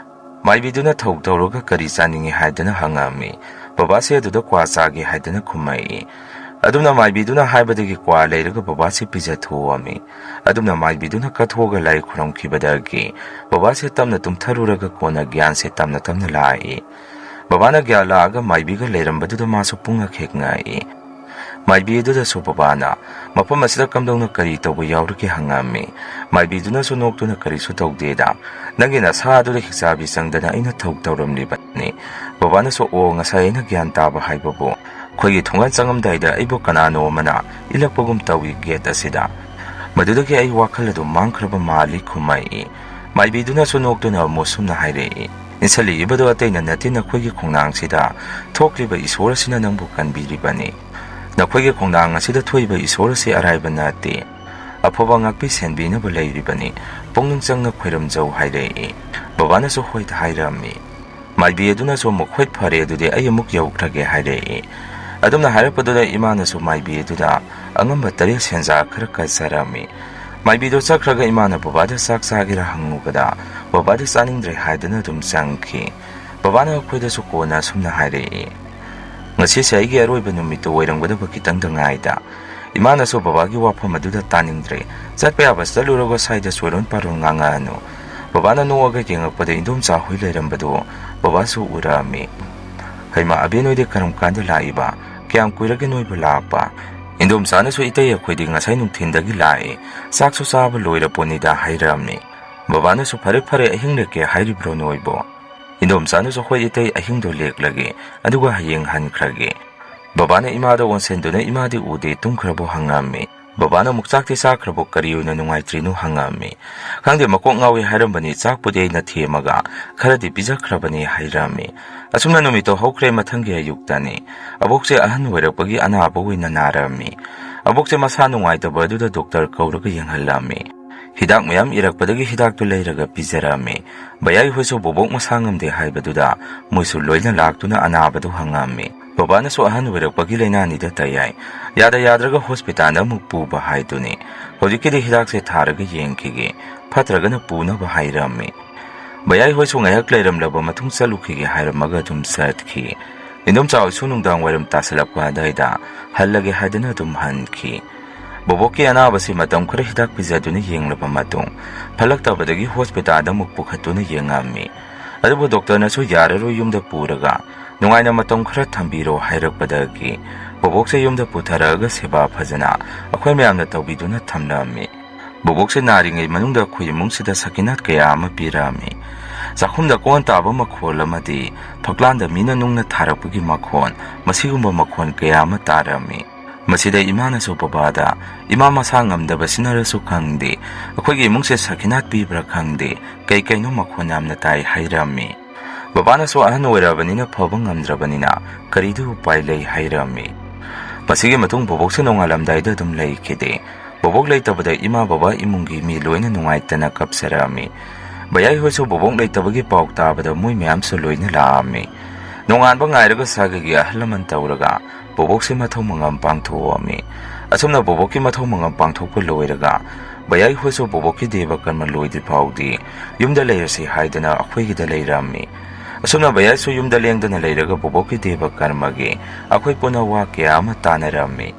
ꯃꯥꯏꯕꯤꯗꯨꯅ ꯊꯧ ꯇꯧꯔꯒ ꯀꯔꯤ ꯆꯥꯅꯤꯡꯉꯤ ꯍꯥꯏꯗꯅ ꯍꯪꯉꯝꯃꯤ꯫ ꯕꯕꯥꯁꯤ ꯑꯗꯨꯗ ꯀ꯭ꯋꯥ ꯆꯥꯒꯦ ꯍꯥꯏꯗꯅ ꯈꯨꯝꯃꯛꯏ꯫ ꯑꯗꯨꯝꯅ ꯃꯥꯏꯕꯤꯗꯨꯅ ꯍꯥꯏꯕꯗꯒꯤ ꯀ꯭ꯋꯥ ꯂꯩꯔꯒ ꯕꯕꯥꯁꯤ ꯄꯤꯖꯊꯣꯛꯑꯝꯃꯤ꯫ ꯑꯗꯨꯝꯅ ꯃꯥꯏꯕꯤꯗꯨꯅ ꯀꯠꯊꯣꯛꯑꯒ ꯂꯥꯏ ꯈꯨꯔꯨꯝꯈꯤꯕꯗꯒꯤ ꯕꯕꯥꯁꯤ ꯇꯞꯅ ꯇꯨꯝꯊꯔꯨꯔꯒ ꯀꯣꯟꯅ ꯒ꯭ꯌꯥꯟꯁꯤ ꯇꯞꯅ ꯂꯥꯛꯏ꯫ ꯕꯕꯥꯅ ꯒ꯭ꯌꯥꯟ ꯂꯥꯛꯑꯒ ꯃꯥꯏꯕꯤꯒ ꯂꯩꯔꯝꯕꯗꯨꯗ ꯃꯥꯁꯨ ꯄꯨꯡꯉꯛ ꯍꯦꯛ ꯉꯛꯏ꯫ ꯃꯥꯏꯕꯤ ꯑꯗꯨꯗꯁꯨ ꯕꯕꯥꯅ ꯃꯐꯝ ꯑꯁꯤꯗ ꯀꯝꯗꯧꯅ ꯀꯔꯤ ꯇꯧꯕ ꯌꯥꯎꯔꯒꯦ ꯍꯪꯉꯝꯃꯤ꯫ ꯃꯥꯏꯕꯤꯗꯨꯅꯁꯨ ꯅꯣꯛꯇꯨꯅ ꯀꯔꯤꯁꯨ ꯇꯧꯗꯦꯗ, ꯅꯪꯒꯤ ꯅꯁꯥ ꯑꯗꯨꯗ ꯍꯤꯡꯆꯥꯕꯤ ꯆꯪꯗꯅ ꯑꯩꯅ ꯊꯧ ꯇꯧꯔꯝꯂꯤꯕꯅꯤ꯫ ꯕꯕꯥꯅꯁꯨ ꯑꯣ ꯉꯁꯥꯏ ꯑꯩꯅ ꯒ꯭ꯌꯥꯟ ꯇꯥꯕ ꯍꯥꯏꯕꯕꯨ ꯑꯩꯈꯣꯏꯒꯤ ꯊꯣꯡꯒꯥꯟ ꯆꯪꯉꯝꯗꯥꯏꯗ ꯑꯩꯕꯨ ꯀꯅꯥꯅꯣ ꯑꯃꯅ ꯏꯜꯂꯛꯄꯒꯨꯝ ꯇꯧꯏ ꯒꯦꯠ ꯑꯁꯤꯗ꯫ ꯃꯗꯨꯗꯒꯤ ꯑꯩ ꯋꯥꯈꯜ ꯑꯗꯨ ꯃꯥꯡꯈ꯭ꯔꯕ ꯃꯥꯜꯂꯤ ꯈꯨꯝꯃꯛꯏ꯫ ꯃꯥꯏꯕꯤꯗꯨꯅꯁꯨ ꯅꯣꯛꯇꯨꯅ ꯑꯃꯨꯛ ꯁꯨꯝꯅ ꯍꯥꯏꯔꯛꯏ, ꯏꯟꯁꯤꯜꯂꯛꯏꯕꯗꯣ ꯑꯇꯩꯅ ꯅꯠꯇꯦ ꯅꯈꯣꯏꯒꯤ ꯈꯣꯡꯅꯥꯡꯁꯤꯗ ꯊꯣꯛꯂꯤꯕ ꯏꯁꯣꯔ ꯑꯁꯤꯅ ꯅꯪꯕꯨ ꯀꯟꯕꯤꯔꯤꯕꯅꯤ꯫ ꯅꯈꯣꯏꯒꯤ ꯈꯣꯡꯅꯥꯡ ꯑꯁꯤꯗ ꯊꯣꯛꯏꯕ ꯏꯁꯣꯔ ꯑꯁꯤ ꯑꯔꯥꯏꯕ ꯅꯠꯇꯦ, ꯑꯐꯕ ꯉꯥꯛꯄꯤ ꯁꯦꯟꯕꯤꯅꯕ ꯂꯩꯔꯤꯕꯅꯤ, ꯄꯨꯛꯅꯤꯡ ꯆꯪꯅ ꯈꯣꯏꯔꯝꯖꯧ ꯍꯥꯏꯔꯛꯏ꯫ ꯕꯕꯥꯅꯁꯨ ꯍꯣꯏ ꯍꯥꯏꯔꯝꯃꯤ꯫ ꯃꯥꯏꯕꯤ ꯑꯗꯨꯅꯁꯨ ꯑꯃꯨꯛ ꯍꯣꯏ ꯐꯔꯦ ꯑꯗꯨꯗꯤ ꯑꯩ ꯑꯃꯨꯛ ꯌꯧꯈ꯭ꯔꯒꯦ ꯍꯥꯏꯔꯛꯏ꯫ ꯑꯗꯨꯝꯅ ꯍꯥꯏꯔꯛꯄꯗꯨꯗ ꯏꯃꯥꯅꯁꯨ ꯃꯥꯏꯕꯤ ꯑꯗꯨꯗ ꯑꯉꯝꯕ ꯇꯔꯦꯠ ꯁꯦꯟꯖꯥ ꯈꯔ ꯀꯠꯆꯔꯝꯃꯤ꯫ ꯃꯥꯏꯕꯤꯗꯣ ꯆꯠꯈ꯭ꯔꯒ ꯏꯃꯥꯅ ꯕꯕꯥꯗ ꯆꯥꯛ ꯆꯥꯒꯦꯔꯥ ꯍꯪꯉꯨꯕꯗ ꯕꯕꯥꯗ ꯆꯥꯅꯤꯡꯗ꯭ꯔꯦ ꯍꯥꯏꯗꯅ ꯑꯗꯨꯝ ꯆꯪꯈꯤ꯫ ꯕꯕꯥꯅ ꯑꯩꯈꯣꯏꯗꯁꯨ ꯀꯣꯟꯅ ꯑꯁꯨꯝꯅ ꯍꯥꯏꯔꯛꯏ, ꯉꯁꯤꯁꯦ ꯑꯩꯒꯤ ꯑꯔꯣꯏꯕ ꯅꯨꯃꯤꯠꯇꯨ ꯑꯣꯏꯔꯝꯒꯗꯕ ꯈꯤꯇꯪꯗ ꯉꯥꯏꯗ꯫ ꯏꯃꯥꯅꯁꯨ ꯕꯕꯥꯒꯤ ꯋꯥꯐꯝ ꯑꯗꯨꯗ ꯇꯥꯅꯤꯡꯗ꯭ꯔꯦ, ꯆꯠꯄ ꯌꯥꯕ ꯆꯠꯂꯨꯔꯒ ꯁ꯭ꯋꯥꯏꯗ ꯆꯣꯏꯔꯣꯟ ꯄꯥꯔꯣꯟ ꯉꯥꯡꯉꯛꯑꯅꯨ꯫ ꯕꯕꯥꯅ ꯅꯣꯛꯑꯒ ꯌꯦꯡꯉꯛꯄꯗ ꯏꯟꯗꯣꯝꯆꯥ ꯍꯣꯏ ꯂꯩꯔꯝꯕꯗꯨ ꯕꯕꯥꯁꯨ ꯎꯔꯛꯑꯝꯃꯤ꯫ ꯍꯩꯃꯥ ꯑꯕꯦꯟ ꯍꯣꯏꯗꯤ ꯀꯔꯝ ꯀꯥꯟꯗ ꯂꯥꯛꯏꯕ? ꯀꯌꯥꯝ ꯀꯨꯏꯔꯒꯦ ꯅꯣꯏꯕꯨ ꯂꯥꯛꯄ? ꯏꯟꯗꯣꯝꯆꯥꯅꯁꯨ ꯏꯇꯩ ꯑꯩꯈꯣꯏꯗꯤ ꯉꯁꯥꯏ ꯅꯨꯡꯊꯤꯟꯗꯒꯤ ꯂꯥꯛꯑꯦ, ꯆꯥꯛꯁꯨ ꯆꯥꯕ ꯂꯣꯏꯔꯄꯣꯠꯅꯤꯗ ꯍꯥꯏꯔꯝꯃꯤ꯫ ꯕꯕꯥꯅꯁꯨ ꯐꯔꯦ ꯑꯍꯤꯡ ꯂꯦꯛꯀꯦ ꯍꯥꯏꯔꯤꯕ꯭ꯔꯣ ꯅꯣꯏꯕꯣ? ꯏꯟꯗꯣꯝꯆꯥꯅꯁꯨ ꯍꯣꯏ 이ꯇꯩ ꯑꯍꯤꯡꯗꯣ ꯂꯦꯛꯂꯒꯦ, ꯑꯗꯨꯒ ꯍꯌꯦꯡ ꯍꯟꯈ꯭ꯔꯒꯦ꯫ ꯕꯕꯥꯅ ꯏꯃꯥꯗ ꯑꯣꯟꯁꯤꯟꯗꯨꯅ ꯏꯃꯥꯗꯤ ꯎꯗꯦ ꯇꯨꯝꯈ꯭ꯔꯕꯣ ꯍꯪꯉꯝꯃꯤ꯫ ꯕꯕꯥꯅ ꯑꯃꯨꯛ ꯆꯥꯛꯇꯤ ꯆꯥꯈ꯭ꯔꯕꯣ, ꯀꯔꯤ ꯑꯣꯏꯅ ꯅꯨꯡꯉꯥꯏꯇ꯭ꯔꯤꯅꯣ ꯍꯪꯉꯝꯃꯤ꯫ ꯈꯪꯗꯦ ꯃꯀꯣꯛ ꯉꯥꯎꯏ ꯍꯥꯏꯔꯝꯕꯅꯤ, ꯆꯥꯛꯄꯨꯗꯤ ꯑꯩꯅ ꯊꯦꯝꯃꯒ ꯈꯔꯗꯤ ꯄꯤꯖꯈ꯭ꯔꯕꯅꯤ ꯍꯥꯏꯔꯝꯃꯤ꯫ ꯑꯁꯨꯝꯅ ꯅꯨꯃꯤꯠꯇꯣ ꯍꯧꯈ꯭ꯔꯦ꯫ ꯃꯊꯪꯒꯤ ꯑꯌꯨꯛꯇꯅꯤ ꯑꯕꯣꯛꯁꯦ ꯑꯍꯟ ꯑꯣꯏꯔꯛꯄꯒꯤ ꯑꯅꯥꯕ ꯑꯣꯏꯅ ꯅꯥꯔꯝꯃꯤ꯫ ꯑꯕꯣꯛꯁꯦ ꯃꯁꯥ ꯅꯨꯡꯉꯥꯏꯇꯕ ꯑꯗꯨꯗ ꯗꯣꯛꯇꯔ ꯀꯧꯔꯒ ꯌꯦꯡꯍꯜꯂꯝꯃꯤ꯫ ꯍꯤꯗꯥꯛ ꯃꯌꯥꯝ ꯏꯔꯛꯄꯗꯒꯤ ꯍꯤꯗꯥꯛꯇꯨ ꯂꯩꯔꯒ ꯄꯤꯖꯔꯝꯃꯤ꯫ ꯕꯌꯥꯏ ꯍꯣꯏꯁꯨ ꯕꯣꯕꯣꯛ ꯃꯁꯥ ꯉꯝꯗꯦ ꯍꯥꯏꯕꯗꯨꯗ ꯃꯣꯏꯁꯨ ꯂꯣꯏꯅ ꯂꯥꯛꯇꯨꯅ ꯑꯅꯥꯕꯗꯨ ꯍꯪꯉꯝꯃꯤ꯫ ꯕꯕꯥꯅꯁꯨ ꯑꯍꯟ ꯑꯣꯏꯔꯛꯄꯒꯤ ꯂꯩꯅꯥꯅꯤꯗ ꯇꯌꯥꯏ, ꯌꯥꯗ꯭ꯔꯒ ꯍꯣꯁꯄꯤꯇꯥꯜꯗ ꯑꯃꯨꯛ ꯄꯨꯕ ꯍꯥꯏꯗꯨꯅꯤ꯫ ꯍꯧꯖꯤꯛꯀꯤꯗꯤ ꯍꯤꯗꯥꯛꯁꯦ ꯊꯥꯔꯒ ꯌꯦꯡꯈꯤꯒꯦ, ꯐꯠꯇ꯭ꯔꯒꯅ ꯄꯨꯅꯕ ꯍꯥꯏꯔꯝꯃꯤ꯫ ꯕꯌꯥꯏ ꯍꯣꯏꯁꯨ ꯉꯥꯏꯍꯥꯛ ꯂꯩꯔꯝꯂꯕ ꯃꯇꯨꯡ ꯆꯠꯂꯨꯈꯤꯒꯦ ꯍꯥꯏꯔꯝꯃꯒ ꯑꯗꯨꯝ ꯆꯠꯈꯤ꯫ ꯏꯟꯗꯣꯝꯆꯥ ꯍꯣꯏꯁꯨ ꯅꯨꯡꯗꯥꯡ ꯋꯥꯏꯔꯝ ꯇꯥꯁꯜꯂꯛꯄ ꯑꯗꯨꯋꯥꯏꯗ ꯍꯜꯂꯒꯦ ꯍꯥꯏꯗꯅ ꯑꯗꯨꯝ ꯍꯟꯈꯤ꯫ ꯕꯣꯕꯣꯛꯀꯤ ꯑꯅꯥꯕꯁꯤ ꯃꯇꯝ ꯈꯔ ꯍꯤꯗꯥꯛ ꯄꯤꯖꯗꯨꯅ ꯌꯦꯡꯂꯕ ꯃꯇꯨꯡ ꯐꯠꯂꯛꯇꯕꯗꯒꯤ ꯍꯣꯁꯄꯤꯇꯥꯜꯗ ꯑꯃꯨꯛ ꯄꯨꯈꯠꯇꯨꯅ ꯌꯦꯡꯉꯝꯃꯤ꯫ ꯑꯗꯨꯕꯨ ꯗꯣꯛꯇꯔꯅꯁꯨ ꯌꯥꯔꯔꯣꯏ, ꯌꯨꯝꯗ ꯄꯨꯔꯒ ꯅꯨꯡꯉꯥꯏꯅ ꯃꯇꯝ ꯈꯔ ꯊꯝꯕꯤꯔꯣ ꯍꯥꯏꯔꯛꯄꯗꯒꯤ ꯕꯣꯕꯣꯛꯁꯦ ꯌꯨꯝꯗ ꯄꯨꯊꯔꯛꯑꯒ ꯁꯦꯕꯥ ꯐꯖꯅ ꯑꯩꯈꯣꯏ ꯃꯌꯥꯝꯅ ꯇꯧꯕꯤꯗꯨꯅ ꯊꯝꯂꯝꯃꯤ꯫ ꯕꯣꯕꯣꯛꯁꯦ ꯅꯥꯔꯤꯉꯩ ꯃꯅꯨꯡꯗ ꯑꯩꯈꯣꯏ ꯏꯃꯨꯡꯁꯤꯗ ꯁꯥꯈꯤꯅꯥꯠ ꯀꯌꯥ ꯑꯃ ꯄꯤꯔꯛꯑꯝꯃꯤ꯫ ꯆꯥꯛꯈꯨꯝꯗ ꯀꯣꯟ ꯇꯥꯕ ꯃꯈꯣꯜ ꯑꯃꯗꯤ ꯐꯛꯂꯥꯟꯗ ꯃꯤꯅ ꯅꯨꯡꯅ ꯊꯥꯔꯛꯄꯒꯤ ꯃꯈꯣꯜ, ꯃꯁꯤꯒꯨꯝꯕ ꯃꯈꯣꯜ ꯀꯌꯥ ꯑꯃ ꯇꯥꯔꯝꯃꯤ꯫ ꯃꯁꯤꯗ ꯏꯃꯥꯅꯁꯨ ꯕꯕꯥꯗ, ꯏꯃꯥ ꯃꯁꯥ ꯉꯝꯗꯕꯁꯤꯅꯔꯁꯨ ꯈꯪꯗꯦ, ꯑꯩꯈꯣꯏꯒꯤ ꯏꯃꯨꯡꯁꯦ ꯁꯥꯈꯤꯅꯥꯠ ꯄꯤꯕ꯭ꯔꯥ ꯈꯪꯗꯦ, ꯀꯩꯅꯣ ꯃꯈꯣꯜ ꯌꯥꯝꯅ ꯇꯥꯏ ꯍꯥꯏꯔꯝꯃꯤ꯫ ꯕꯕꯥꯅꯁꯨ ꯑꯍꯟ ꯑꯣꯏꯔꯕꯅꯤꯅ ꯐꯕ ꯉꯝꯗ꯭ꯔꯕꯅꯤꯅ ꯀꯔꯤꯗꯤ ꯎꯄꯥꯏ ꯂꯩ ꯍꯥꯏꯔꯝꯃꯤ꯫ ꯃꯁꯤꯒꯤ ꯃꯇꯨꯡ ꯕꯣꯕꯣꯛꯁꯦ ꯅꯣꯡꯉꯥꯜꯂꯝꯗꯥꯏꯗ ꯑꯗꯨꯝ ꯂꯩꯈꯤꯗꯦ꯫ ꯕꯣꯕꯣꯛ ꯂꯩꯇꯕꯗ ꯏꯃꯥ ꯕꯕꯥ ꯏꯃꯨꯡꯒꯤ ꯃꯤ ꯂꯣꯏꯅ ꯅꯨꯡꯉꯥꯏꯇꯅ ꯀꯞꯆꯔꯝꯃꯤ꯫ ꯕꯌꯥꯏ ꯍꯣꯏꯁꯨ ꯕꯣꯕꯣꯛ ꯂꯩꯇꯕꯒꯤ ꯄꯥꯎ ꯇꯥꯕꯗ ꯃꯣꯏ ꯃꯌꯥꯝꯁꯨ ꯂꯣꯏꯅ ꯂꯥꯛꯑꯝꯃꯤ꯫ ꯅꯣꯡꯉꯥꯟꯕ ꯉꯥꯏꯔꯒ ꯁꯥꯒꯩꯒꯤ ꯑꯍꯜ ꯂꯃꯟ ꯇꯧꯔꯒ ꯕꯣꯕꯣꯛꯁꯦ ꯃꯊꯧ ꯃꯉꯝ ꯄꯥꯡꯊꯣꯛꯑꯝꯃꯤ꯫ ꯑꯁꯨꯝꯅ ꯕꯣꯕꯣꯛꯀꯤ ꯃꯊꯧ ꯃꯉꯝ ꯄꯥꯡꯊꯣꯛꯄ ꯂꯣꯏꯔꯒ ꯕꯌꯥꯏ ꯍꯣꯏꯁꯨ ꯕꯣꯕꯣꯛꯀꯤ ꯗꯦꯕ ꯀꯔꯃ ꯂꯣꯏꯗ꯭ꯔꯤ ꯐꯥꯎꯗꯤ ꯌꯨꯝꯗ ꯂꯩꯔꯁꯤ ꯍꯥꯏꯗꯅ ꯑꯩꯈꯣꯏꯒꯤꯗ ꯂꯩꯔꯝꯃꯤ꯫ ꯑꯁꯨꯝꯅ ꯕꯌꯥꯏꯁꯨ ꯌꯨꯝꯗ ꯂꯦꯡꯗꯅ ꯂꯩꯔꯒ ꯕꯣꯕꯣꯛꯀꯤ ꯗꯦꯕ ꯀꯔꯃꯒꯤ ꯑꯩꯈꯣꯏ ꯄꯨꯟꯅ ꯋꯥ ꯀꯌꯥ ꯑꯃ ꯇꯥꯟꯅꯔꯝꯃꯤ꯫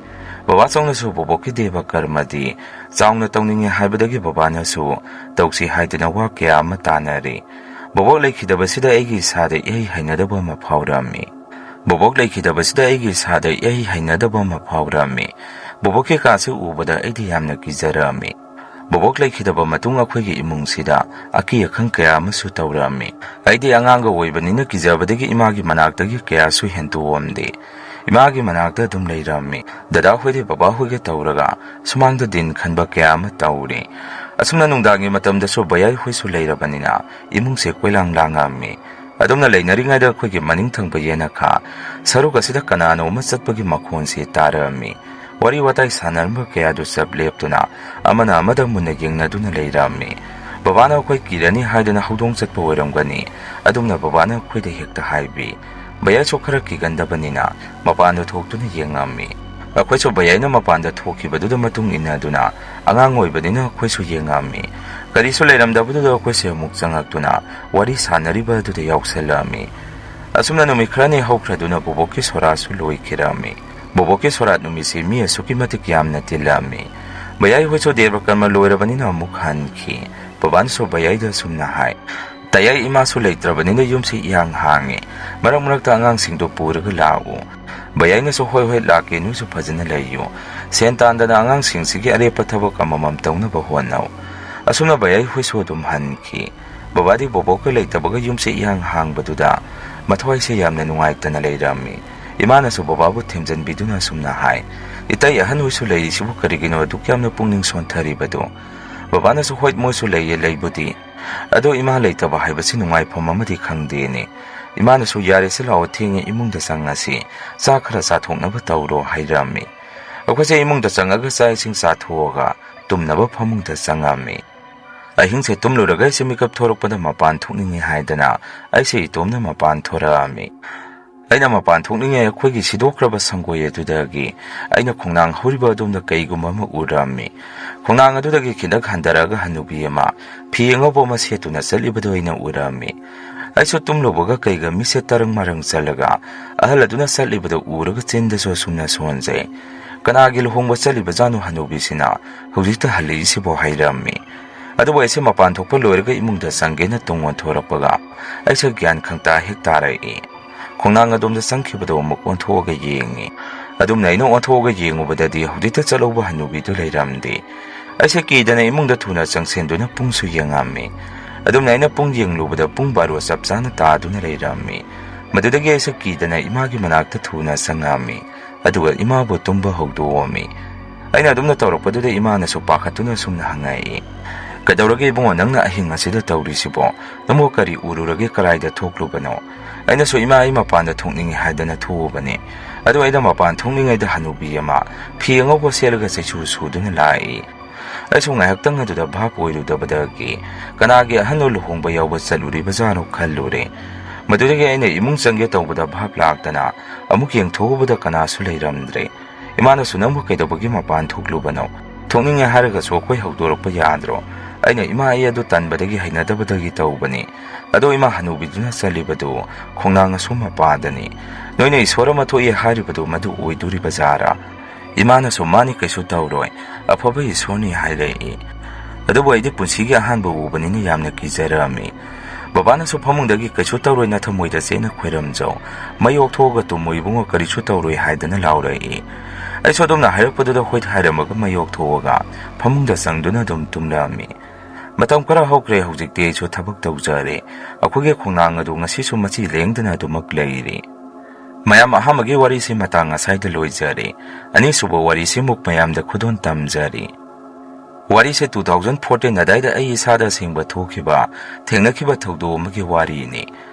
ꯕꯕꯥꯆꯧꯅꯁꯨ ꯕꯣꯕꯣꯛꯀꯤ ꯗꯦꯕ ꯀꯔꯃꯗꯤ ꯆꯥꯎꯅ ꯇꯧꯅꯤꯡꯉꯤ ꯍꯥꯏꯕꯗꯒꯤ ꯕꯕꯥꯅꯁꯨ ꯇꯧꯁꯤ ꯍꯥꯏꯗꯅ ꯋꯥ ꯀꯌꯥ ꯑꯃ ꯇꯥꯟꯅꯔꯤ꯫ ꯕꯣꯕꯣꯛ ꯂꯩꯈꯤꯗꯕꯁꯤꯗ ꯑꯩꯒꯤ ꯏꯁꯥꯗ ꯏꯍꯩ ꯍꯩꯅꯗꯕ ꯑꯃ ꯐꯥꯎꯔꯝꯃꯤ꯫ ꯕꯣꯕꯣꯛꯀꯤ ꯀꯥꯁꯦ ꯎꯕꯗ ꯑꯩꯗꯤ ꯌꯥꯝꯅ ꯀꯤꯖꯔꯝꯃꯤ꯫ Bobok lekhidaba matung akhoi imungsida aki akhang kaya amasu tawrami. Aidi anganga oibanina kijabadagi imagi manaktagi kaya su hentuomde. Imagi manakta dum leirami. Dada hoide baba hoige tawraga sumangda din khanba kaya ama tawri. Asumna nungdangi matamda so bayai hoisu leirabanina imungse kwelang langami. Adumna leinaringayda akhoi maning thangba yenakha saruk asida kanano masatpagi makhonsi tarami. Wari watai sanarma kaya do sab leptuna amana amada munna yengnaduna leirami. Babana akhoi kirani haidana hodong chatpa oiramgani. Adumna babana akhoi da hekta haibi. Bayai so khara kigandabanina mapanda thoktuna yengami. Akhoi so bayai na mapanda thokhibaduda matung inaduna angang oibanina akhoi so yengami. Kari so leiramdabududa akhoi se amuk changaktuna wari sanariba duda yauksalami. Asumna numi khrani hawkhraduna boboki sorasu loikhirami. Boboki sorat numisi mi asuki matik yamna tilami. Bayai hoiso derba karma loirabanina amuk hanki. Baban so bayai da sumna hai. Tayay ima so leitrabanina yumsi iyang hangi. Marang murakta angang singdo puraga lao. Bayai na so hoy laki nu so phajana layo. Sentanda na angang singsigi arepa thabak amamamtaw na bahuanaw. Asumna bayai hoiso dum hanki. Babadi boboki leitrabaga yumsi iyang hang baduda. Mathoy se yamna nungaykta na leirami. Imana so bababu thimjan biduna sumna hai. Itay ahan hoiso lay sibu karigino dukyam na pungning sontari bado. Babana so hoit mo so lay buti. Ado ima leitaba haibasi nungay pamamadi khangdeni. Imana so yari sila o tingi imungda sangasi. Sa khara sathok na ba tawro hairami. Akwase imungda sangaga sa ising sathoga. Tumnaba pamungda sangami. Ahing se tumluraga se mikap thorok pada mapan thukningi haidana. Ay se itom na mapan thorami. Aina mapan thukningi akhoi sidokraba sanggoye dudagi. Aina khongnang horiba adumda kaiguma ma urami. Khongnang adudagi kindak handaraga hanubi ama. Piyengabo ma setuna salibado aina urami. Aiso tumlobaga kaiga mise tarang marang salaga. Ahal aduna salibado uraga tsinda so sumna sonze. Kanagi luhongba saliba zanu hanubi sina. Hujita hali isibo hairami. Aduwa ese mapan thukpa loiraga imungda sangge na tungwan thorakpaga. Aisa gyan khangta hektarai. Khongnang adumda sangkhibado amuk onthoga yengi. Adumna ino onthoga yengubadadi hudita chaloba hanubido leiramdi. Aisa kidana imungda thuna changsenduna pungsu yengami. Adumna ina pung yenglubada pung baro sapsana taaduna leirami. Madudagi aisa kidana imagi manakta thuna sangami. Aduwa imabu tumba hogduomi. Aina adumna tawrakpaduda imana so pakhatuna sumna hangai. Kadawrage ibungo nangna ahing asida tawrisibo. Namo kari ururage karaida thoklubano. Aina so ima mapanda thongningi haidana thuobani. Adu aida mapan thongningaida hanubi ama phiyangabo selaga sechu suduna lai. Aiso ngayaktang aduda bhap oirudabadagi kanagi ahanu luhongba yawba chaluri bazaro khallure. Madudagi aina imung changge tawbada bhap laktana amuk yengthobada kanasu leiramdre. Imana sunambu kaidabagi mapan thoklubano. Thongningi haraga so koi hawdorokpa yadro. Aina ima adu tanbadagi hainadabadagi tawbani. Ado ima hanubiduna salibadu khongnang suma padani. Noina iswara mathoi haribadu madu oiduri bazara. Imana so mani kaisu tawroi. Afaba iswani hairei. Ado aidi punsigi ahanba ubanini yamna kizarami. Babana so phamungdagi kaisu tawroi na thamoida sena khwairamjau. Mayok thoga tumoibungo karisu tawroi haidana laurei. Aiso adumna hairakpaduda hoit hairamaga mayok thoga phamungda sangduna dum tumlami. Matam kara hokre hojikte aiso thabak tawjare. Akhoge khongnang adu ngasi so machi lengdana dumak leiri. Mayam ahamagi wari se matang asaida loijare. Ani subo wari se muk mayamda khudon tamjari. Wari se 2014 nadaida ai isada singba thokiba thengnakiba thogdo amagi wari ni.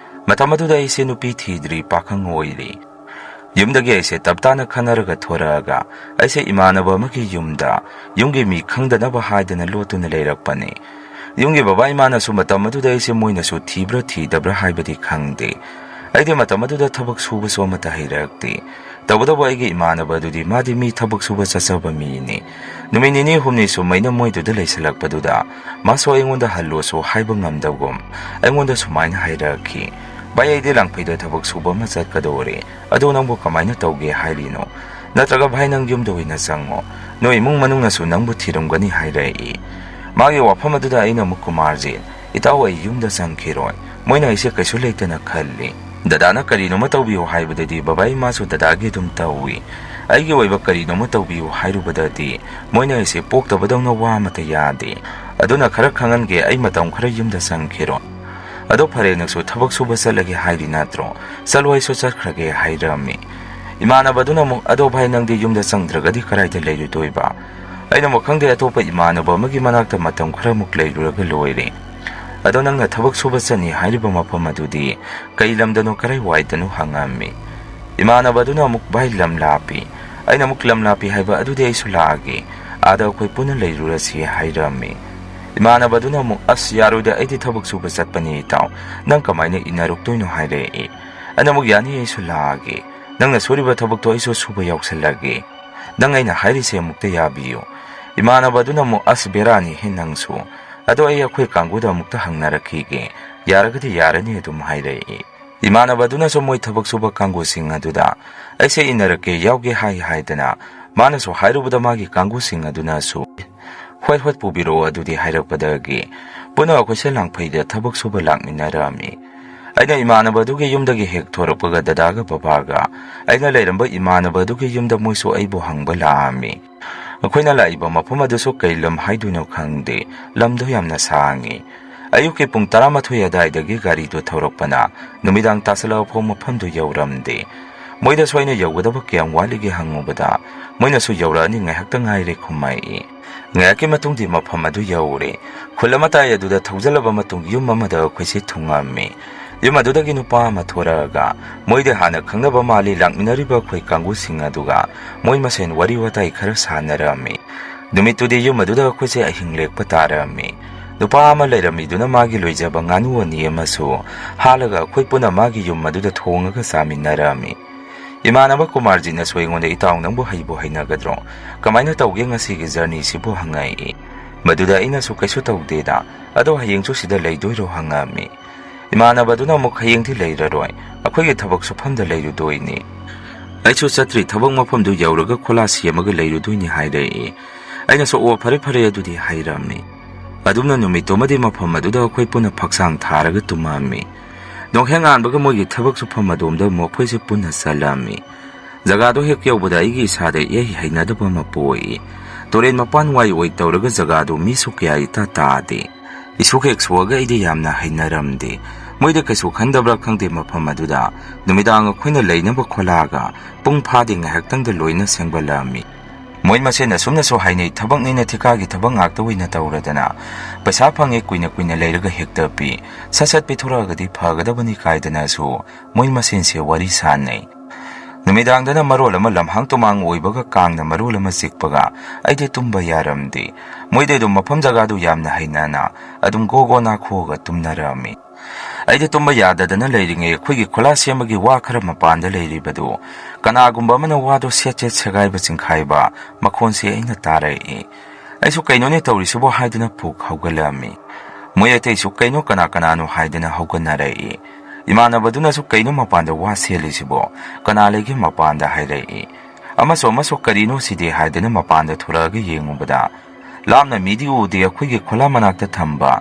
Matam aduda ai se nupi thidri pakhang oiri. Yumdagi aise taptana khanaraga thoraga aise imanaba amagi yumgi mi khangdanaba haidana lotuna leirakpani. Yungi baba imana su matam aduda aise moina su thibra thidabra haibadi khangde. Aide matam aduda thabak suba so mata hairakti. Tabudaba aige imanaba adudi madi mi thabak suba chasaba mi ni. Numinini humni su maina moiduda leisalakpaduda maso aingonda hallo so haiba ngamdagum. Aingonda sumaina hairakhi. Bayay de lang pwede tabag suba masat kadore. Ado nang bu kamay na tawge hairino. Natraga bahay nang yumdawi na sango. No imong manong nasunang butirong gani hairai. Magi wapamaduda ay na mukumarjin. Itaw ay yumda sang kiroy. Moy na isya kasulay ta na kali. Dadana karino matawbi o haibadadi babay maso dadagi dumtawi. ꯑꯩꯒꯤ ꯑꯣꯏꯕ ꯀꯔꯤꯅꯣꯃ ꯇꯧꯕꯤꯌꯨ ꯍꯥꯏꯔꯨꯕꯗꯗꯤ ꯃꯣꯏꯅ ꯑꯩꯁꯦ ꯄꯣꯛꯇꯕꯗꯧꯅ ꯋꯥ ꯑꯃꯠꯇ ꯌꯥꯗꯦ. ꯑꯗꯨꯅ ꯈꯔ ꯈꯪꯍꯟꯒꯦ, ꯑꯩ ꯃꯇꯝ ꯈꯔ ꯌꯨꯝꯗ ꯆꯪꯈꯤꯔꯣ. ꯑꯗꯣ ꯐꯔꯦ, ꯅꯪꯁꯨ ꯊꯕꯛ ꯁꯨꯕ ꯆꯠꯂꯒꯦ ꯍꯥꯏꯔꯤ ꯅꯠꯇ꯭ꯔꯣ? ꯆꯠꯂꯣ, ꯑꯩꯁꯨ ꯆꯠꯈ꯭ꯔꯒꯦ ꯍꯥꯏꯔꯝꯃꯤ. ꯏꯃꯥꯟꯅꯕꯗꯨꯅ ꯑꯃꯨꯛ, ꯑꯗꯣ ꯚꯥꯏ ꯅꯪꯗꯤ ꯌꯨꯝꯗ ꯆꯪꯗ꯭ꯔꯒꯗꯤ ꯀꯗꯥꯏꯗ ꯂꯩꯔꯨꯗꯣꯏꯕ? ꯑꯩꯅ ꯑꯃꯨꯛ ꯈꯪꯗꯦ, ꯑꯇꯣꯞꯄ ꯏꯃꯥꯟꯅꯕ ꯑꯃꯒꯤ ꯃꯅꯥꯛꯇ ꯃꯇꯝ ꯈꯔꯃꯨꯛ ꯂꯩꯔꯨꯔꯒ ꯂꯣꯏꯔꯦ. ꯑꯗꯣ ꯅꯪꯅ ꯊꯕꯛ ꯁꯨꯕ ꯆꯠꯅꯤ ꯍꯥꯏꯔꯤꯕ ꯃꯐꯝ ꯑꯗꯨꯗꯤ ꯀꯩ ꯂꯝꯗꯅꯣ, ꯀꯔꯥꯏꯋꯥꯏꯗꯅꯣ ꯍꯪꯉꯝꯃꯤ. ꯏꯃꯥꯟꯅꯕꯗꯨꯅ ꯑꯃꯨꯛ, ꯚꯥꯏ ꯂꯝ ꯂꯥꯞꯄꯤ. ꯑꯩꯅ ꯑꯃꯨꯛ ꯂꯝ ꯂꯥꯞꯄꯤ ꯍꯥꯏꯕ, ꯑꯗꯨꯗꯤ ꯑꯩꯁꯨ ꯂꯥꯛꯑꯒꯦ, ꯑꯥꯗ ꯑꯩꯈꯣꯏ ꯄꯨꯟꯅ ꯂꯩꯔꯨꯔꯁꯤ ꯍꯥꯏꯔꯝꯃꯤ. ꯏꯃꯥꯟꯅꯕꯗꯨꯅ ꯑꯃꯨꯛ, ꯑꯁ ꯌꯥꯔꯣꯏꯗ, ꯑꯩꯗꯤ ꯊꯕꯛ ꯁꯨꯕ ꯆꯠꯄꯅꯤ ꯏꯇꯥꯎ, ꯅꯪ ꯀꯃꯥꯏꯅ ꯏꯟꯅꯔꯨꯛꯇꯣꯏꯅꯣ ꯍꯥꯏꯔꯛꯏ. ꯑꯩꯅ ꯑꯃꯨꯛ, ꯌꯥꯅꯤ, ꯑꯩꯁꯨ ꯂꯥꯛꯑꯒꯦ, ꯅꯪꯅ ꯁꯨꯔꯤꯕ ꯊꯕꯛꯇꯣ ꯑꯩꯁꯨ ꯁꯨꯕ ꯌꯥꯎꯁꯜꯂꯒꯦ. ꯅꯪ ꯑꯩꯅ ꯍꯥꯏꯔꯤꯁꯦ ꯑꯃꯨꯛꯇ ꯌꯥꯕꯤꯌꯨ. ꯏꯃꯥꯟꯅꯕꯗꯨꯅ ꯑꯃꯨꯛ, ꯑꯁ ꯕꯦꯔꯥꯅꯤꯍꯦ ꯅꯪꯁꯨ, ꯑꯗꯣ ꯑꯩ ꯑꯩꯈꯣꯏ ꯀꯥꯡꯕꯨꯗ ꯑꯃꯨꯛꯇ ꯍꯪꯅꯔꯛꯈꯤꯒꯦ, ꯌꯥꯔꯒꯗꯤ ꯌꯥꯔꯅꯤ ꯑꯗꯨꯝ ꯍꯥꯏꯔꯛꯏ. ꯏꯃꯥꯟꯅꯕꯗꯨꯅꯁꯨ ꯃꯣꯏ ꯊꯕꯛ ꯁꯨꯕ ꯀꯥꯡꯕꯨꯁꯤꯡ ꯑꯗꯨꯗ ꯑꯩꯁꯦ ꯏꯟꯅꯔꯛꯀꯦ, ꯌꯥꯎꯒꯦ ꯍꯥꯏꯗꯅ ꯃꯥꯅꯁꯨ ꯍꯥꯏꯔꯨꯕꯗ ꯃꯥꯒꯤ ꯀꯥꯡꯕꯨꯁꯤꯡ ꯑꯗꯨꯅꯁꯨ ꯍꯣꯏ ꯍꯣꯏ ꯄꯨꯕꯤꯔꯛꯑꯣ ꯑꯗꯨꯗꯤ ꯍꯥꯏꯔꯛꯄꯗꯒꯤ ꯄꯨꯟꯅ ꯑꯩꯈꯣꯏꯁꯦ ꯂꯥꯡꯐꯩꯗ ꯊꯕꯛ ꯁꯨꯕ ꯂꯥꯛꯃꯤꯟꯅꯔꯝꯃꯤ. ꯑꯩꯅ ꯏꯃꯥꯟꯅꯕꯗꯨꯒꯤ ꯌꯨꯝꯗꯒꯤ ꯍꯦꯛ ꯊꯣꯔꯛꯄꯒ ꯗꯗꯥꯒ ꯕꯕꯥꯒ ꯑꯩꯅ ꯂꯩꯔꯝꯕ ꯏꯃꯥꯟꯅꯕꯗꯨꯒꯤ ꯌꯨꯝꯗ ꯃꯣꯏꯁꯨ ꯑꯩꯕꯨ ꯍꯪꯕ ꯂꯥꯛꯑꯝꯃꯤ. ꯑꯩꯈꯣꯏꯅ ꯂꯥꯛꯏꯕ ꯃꯐꯝ ꯑꯗꯨꯁꯨ ꯀꯩ ꯂꯝ ꯍꯥꯏꯗꯣꯏꯅꯣ ꯈꯪꯗꯦ, ꯂꯝꯗꯣ ꯌꯥꯝꯅ ꯁꯥꯡꯉꯤ. ꯑꯌꯨꯛꯀꯤ ꯄꯨꯡ 12 ꯑꯗꯨꯋꯥꯏꯗꯒꯤ ꯒꯥꯔꯤꯗꯨ ꯊꯧꯔꯛꯄꯅ ꯅꯨꯃꯤꯗꯥꯡ ꯇꯥꯁꯜꯂꯛꯐꯥꯎ ꯃꯐꯝꯗꯨ ꯌꯧꯔꯝꯗꯦ. ꯃꯣꯏꯗꯁꯨ ꯑꯩꯅ ꯌꯧꯒꯗꯕ ꯀꯌꯥꯝ ꯋꯥꯠꯂꯤꯒꯦ ꯍꯪꯉꯨꯕꯗ ꯃꯣꯏꯅꯁꯨ ꯌꯧꯔꯛꯑꯅꯤ, ꯉꯥꯏꯍꯥꯛꯇ ꯉꯥꯏꯔꯦ ꯈꯨꯝꯃꯛꯏ. ꯉꯥꯏꯍꯥꯛꯀꯤ ꯃꯇꯨꯡꯗꯤ ꯃꯐꯝ ꯑꯗꯨ ꯌꯧꯔꯦ. ꯈꯨꯜ ꯑꯃꯇꯥꯏ ꯑꯗꯨꯗ ꯊꯧꯖꯤꯜꯂꯕ ꯃꯇꯨꯡ ꯌꯨꯝ ꯑꯃꯗ ꯑꯩꯈꯣꯏꯁꯦ ꯊꯨꯡꯉꯝꯃꯤ. ꯌꯨꯝ ꯑꯗꯨꯗꯒꯤ ꯅꯨꯄꯥ ꯑꯃ ꯊꯣꯔꯛꯑꯒ ꯃꯣꯏꯗ ꯍꯥꯟꯅ ꯈꯪꯅꯕ ꯃꯥꯜꯂꯤ ꯂꯥꯛꯃꯤꯟꯅꯔꯤꯕ ꯑꯩꯈꯣꯏ ꯀꯥꯡꯕꯨꯁꯤꯡ ꯑꯗꯨꯒ ꯃꯣꯏ ꯃꯁꯦꯟ ꯋꯥꯔꯤ ꯋꯥꯇꯥꯏ ꯈꯔ ꯁꯥꯟꯅꯔꯝꯃꯤ. ꯅꯨꯃꯤꯠꯇꯨꯗꯤ ꯌꯨꯝ ꯑꯗꯨꯗ ꯑꯩꯈꯣꯏꯁꯦ ꯑꯍꯤꯡ ꯂꯦꯛꯄ ꯇꯥꯔꯝꯃꯤ. ꯅꯨꯄꯥ ꯑꯃ ꯂꯩꯔꯝꯃꯤꯗꯨꯅ ꯃꯥꯒꯤ ꯂꯣꯏꯖꯕ ꯉꯥꯅꯨ ꯑꯅꯤ ꯑꯃꯁꯨ ꯍꯥꯠꯂꯒ ꯑꯩꯈꯣꯏ ꯄꯨꯟꯅ ꯃꯥꯒꯤ ꯌꯨꯝ ꯑꯗꯨꯗ ꯊꯣꯡꯉꯒ ꯆꯥꯃꯤꯟꯅꯔꯝꯃꯤ. ꯏꯃꯥꯟꯅꯕ ꯀꯨꯃꯥꯔꯖꯤꯠꯅꯁꯨ ꯑꯩꯉꯣꯟꯗ, ꯏꯇꯥꯎ ꯅꯪꯕꯨ ꯍꯩꯕꯨ ꯍꯩꯅꯒꯗ꯭ꯔꯣ, ꯀꯃꯥꯏꯅ ꯇꯧꯒꯦ ꯉꯁꯤꯒꯤ ꯖꯔꯅꯤꯁꯤꯕꯨ ꯍꯪꯉꯛꯏ. ꯃꯗꯨꯗ ꯑꯩꯅꯁꯨ ꯀꯩꯁꯨ ꯇꯧꯗꯦꯗ, ꯑꯗꯣ ꯍꯌꯦꯡꯁꯨ ꯁꯤꯗ ꯂꯩꯗꯣꯏꯔꯣ ꯍꯪꯉꯝꯃꯤ. ꯏꯃꯥꯟꯅꯕꯗꯨꯅ ꯑꯃꯨꯛ, ꯍꯌꯦꯡꯗꯤ ꯂꯩꯔꯔꯣꯏ, ꯑꯩꯈꯣꯏꯒꯤ ꯊꯕꯛ ꯁꯨꯐꯝꯗ ꯂꯩꯔꯨꯗꯣꯏꯅꯤ. ꯑꯩꯁꯨ ꯆꯠꯇ꯭ꯔꯤ, ꯊꯕꯛ ꯃꯐꯝꯗꯨ ꯌꯧꯔꯒ ꯈꯣꯂꯥ ꯁꯦꯝꯃꯒ ꯂꯩꯔꯨꯗꯣꯏꯅꯤ ꯍꯥꯏꯔꯛꯏ. ꯑꯩꯅꯁꯨ ꯑꯣ ꯐꯔꯦ ꯐꯔꯦ ꯑꯗꯨꯗꯤ ꯍꯥꯏꯔꯝꯃꯤ. ꯑꯗꯨꯝꯅ ꯅꯨꯃꯤꯠꯇꯨꯃꯗꯤ ꯃꯐꯝ ꯑꯗꯨꯗ ꯑꯩꯈꯣꯏ ꯄꯨꯟꯅ ꯐꯛꯁꯥꯡ ꯊꯥꯔꯒ ꯇꯨꯝꯃꯝꯃꯤ. ꯅꯣꯡꯍꯦꯛ ꯉꯥꯟꯕꯒ ꯃꯣꯏꯒꯤ ꯊꯕꯛ ꯁꯨꯐꯝ ꯑꯗꯣꯝꯗ ꯑꯃꯨꯛ ꯑꯩꯈꯣꯏꯁꯦ ꯄꯨꯟꯅ ꯆꯠꯂꯝꯃꯤ. ꯖꯒꯥꯗꯣ ꯍꯦꯛ ꯌꯧꯕꯗ ꯑꯩꯒꯤ ꯏꯁꯥꯗ ꯏꯍꯩ ꯍꯩꯅꯗꯕ ꯑꯃ ꯄꯣꯛꯏ. ꯇꯨꯔꯦꯟ ꯃꯄꯥꯟ ꯋꯥꯏ ꯑꯣꯏ ꯇꯧꯔꯒ ꯖꯒꯥꯗꯣ ꯃꯤꯁꯨ ꯀꯌꯥ ꯏꯇꯥ ꯇꯥꯗꯦ. ꯏꯁꯨꯛ ꯍꯦꯛ ꯁꯣꯛꯑꯒ ꯑꯩꯗꯤ ꯌꯥꯝꯅ ꯍꯩꯅꯔꯝꯗꯦ. ꯃꯣꯏꯗ ꯀꯩꯁꯨ ꯈꯟꯗꯕ꯭ꯔꯥ ꯈꯪꯗꯦ, ꯃꯐꯝ ꯑꯗꯨꯗ ꯅꯨꯃꯤꯗꯥꯡ ꯑꯩꯈꯣꯏꯅ ꯂꯩꯅꯕ ꯈꯣꯂꯥꯒ ꯄꯨꯡ ꯐꯥꯗꯦ ꯉꯥꯏꯍꯥꯛꯇꯪꯗ ꯂꯣꯏꯅ ꯁꯦꯡꯒꯠꯂꯛꯑꯝꯃꯤ. ꯃꯣꯏ ꯃꯁꯦꯟ ꯑꯁꯨꯝꯅꯁꯨ ꯍꯥꯏꯅꯩ, ꯊꯕꯛꯅꯤꯅ ꯊꯤꯀꯥꯒꯤ ꯊꯕꯛ ꯉꯥꯛꯇ ꯑꯣꯏꯅ ꯇꯧꯔꯗꯅ ꯄꯩꯁꯥ ꯐꯪꯉꯦ ꯀꯨꯏꯅ ꯀꯨꯏꯅ ꯂꯩꯔꯒ ꯍꯦꯛꯇ ꯄꯤ, ꯁꯠ ꯁꯠ ꯄꯤꯊꯣꯔꯛꯑꯒꯗꯤ ꯐꯒꯗꯕꯅꯤ ꯀꯥꯏꯗꯅꯁꯨ ꯃꯣꯏ ꯃꯁꯦꯟꯁꯦ ꯋꯥꯔꯤ ꯁꯥꯟꯅꯩ. नुमिदांगदना मरोल अमा लमहांग तुमांग ओइबगा कांगना मरोल अमा चिकपगा अइदे तुम्बा यारमदे मोइदे दु मफम जगादु यामना हैनाना अदुम गोगो नाखोगा तुमनारामि अइदे तुम्बा याददना लेरिंगे खुइगी खोला सेमगी वा खरा मपानदा लेरिबदु कनागुंबा अमना वादो सेचे सेगाइबा चिंखाइबा मखोनसे अइना ताराई अइसु कैनोने तौरिसुबो हाइदना पुक हौगलामि मोइ अतैसु कैनो कना कनानो हाइदना हौगनाराई इमानबदुनासु कैनो मपानदा वा सेलिसिबो कना लेगे मपानदा हाइराई अमसो करिनो सिदे हाइदना मपानदा थोरागे येंगुबदा लामना मिदि उदे अखुइगे खोला मनाक्ता थंबा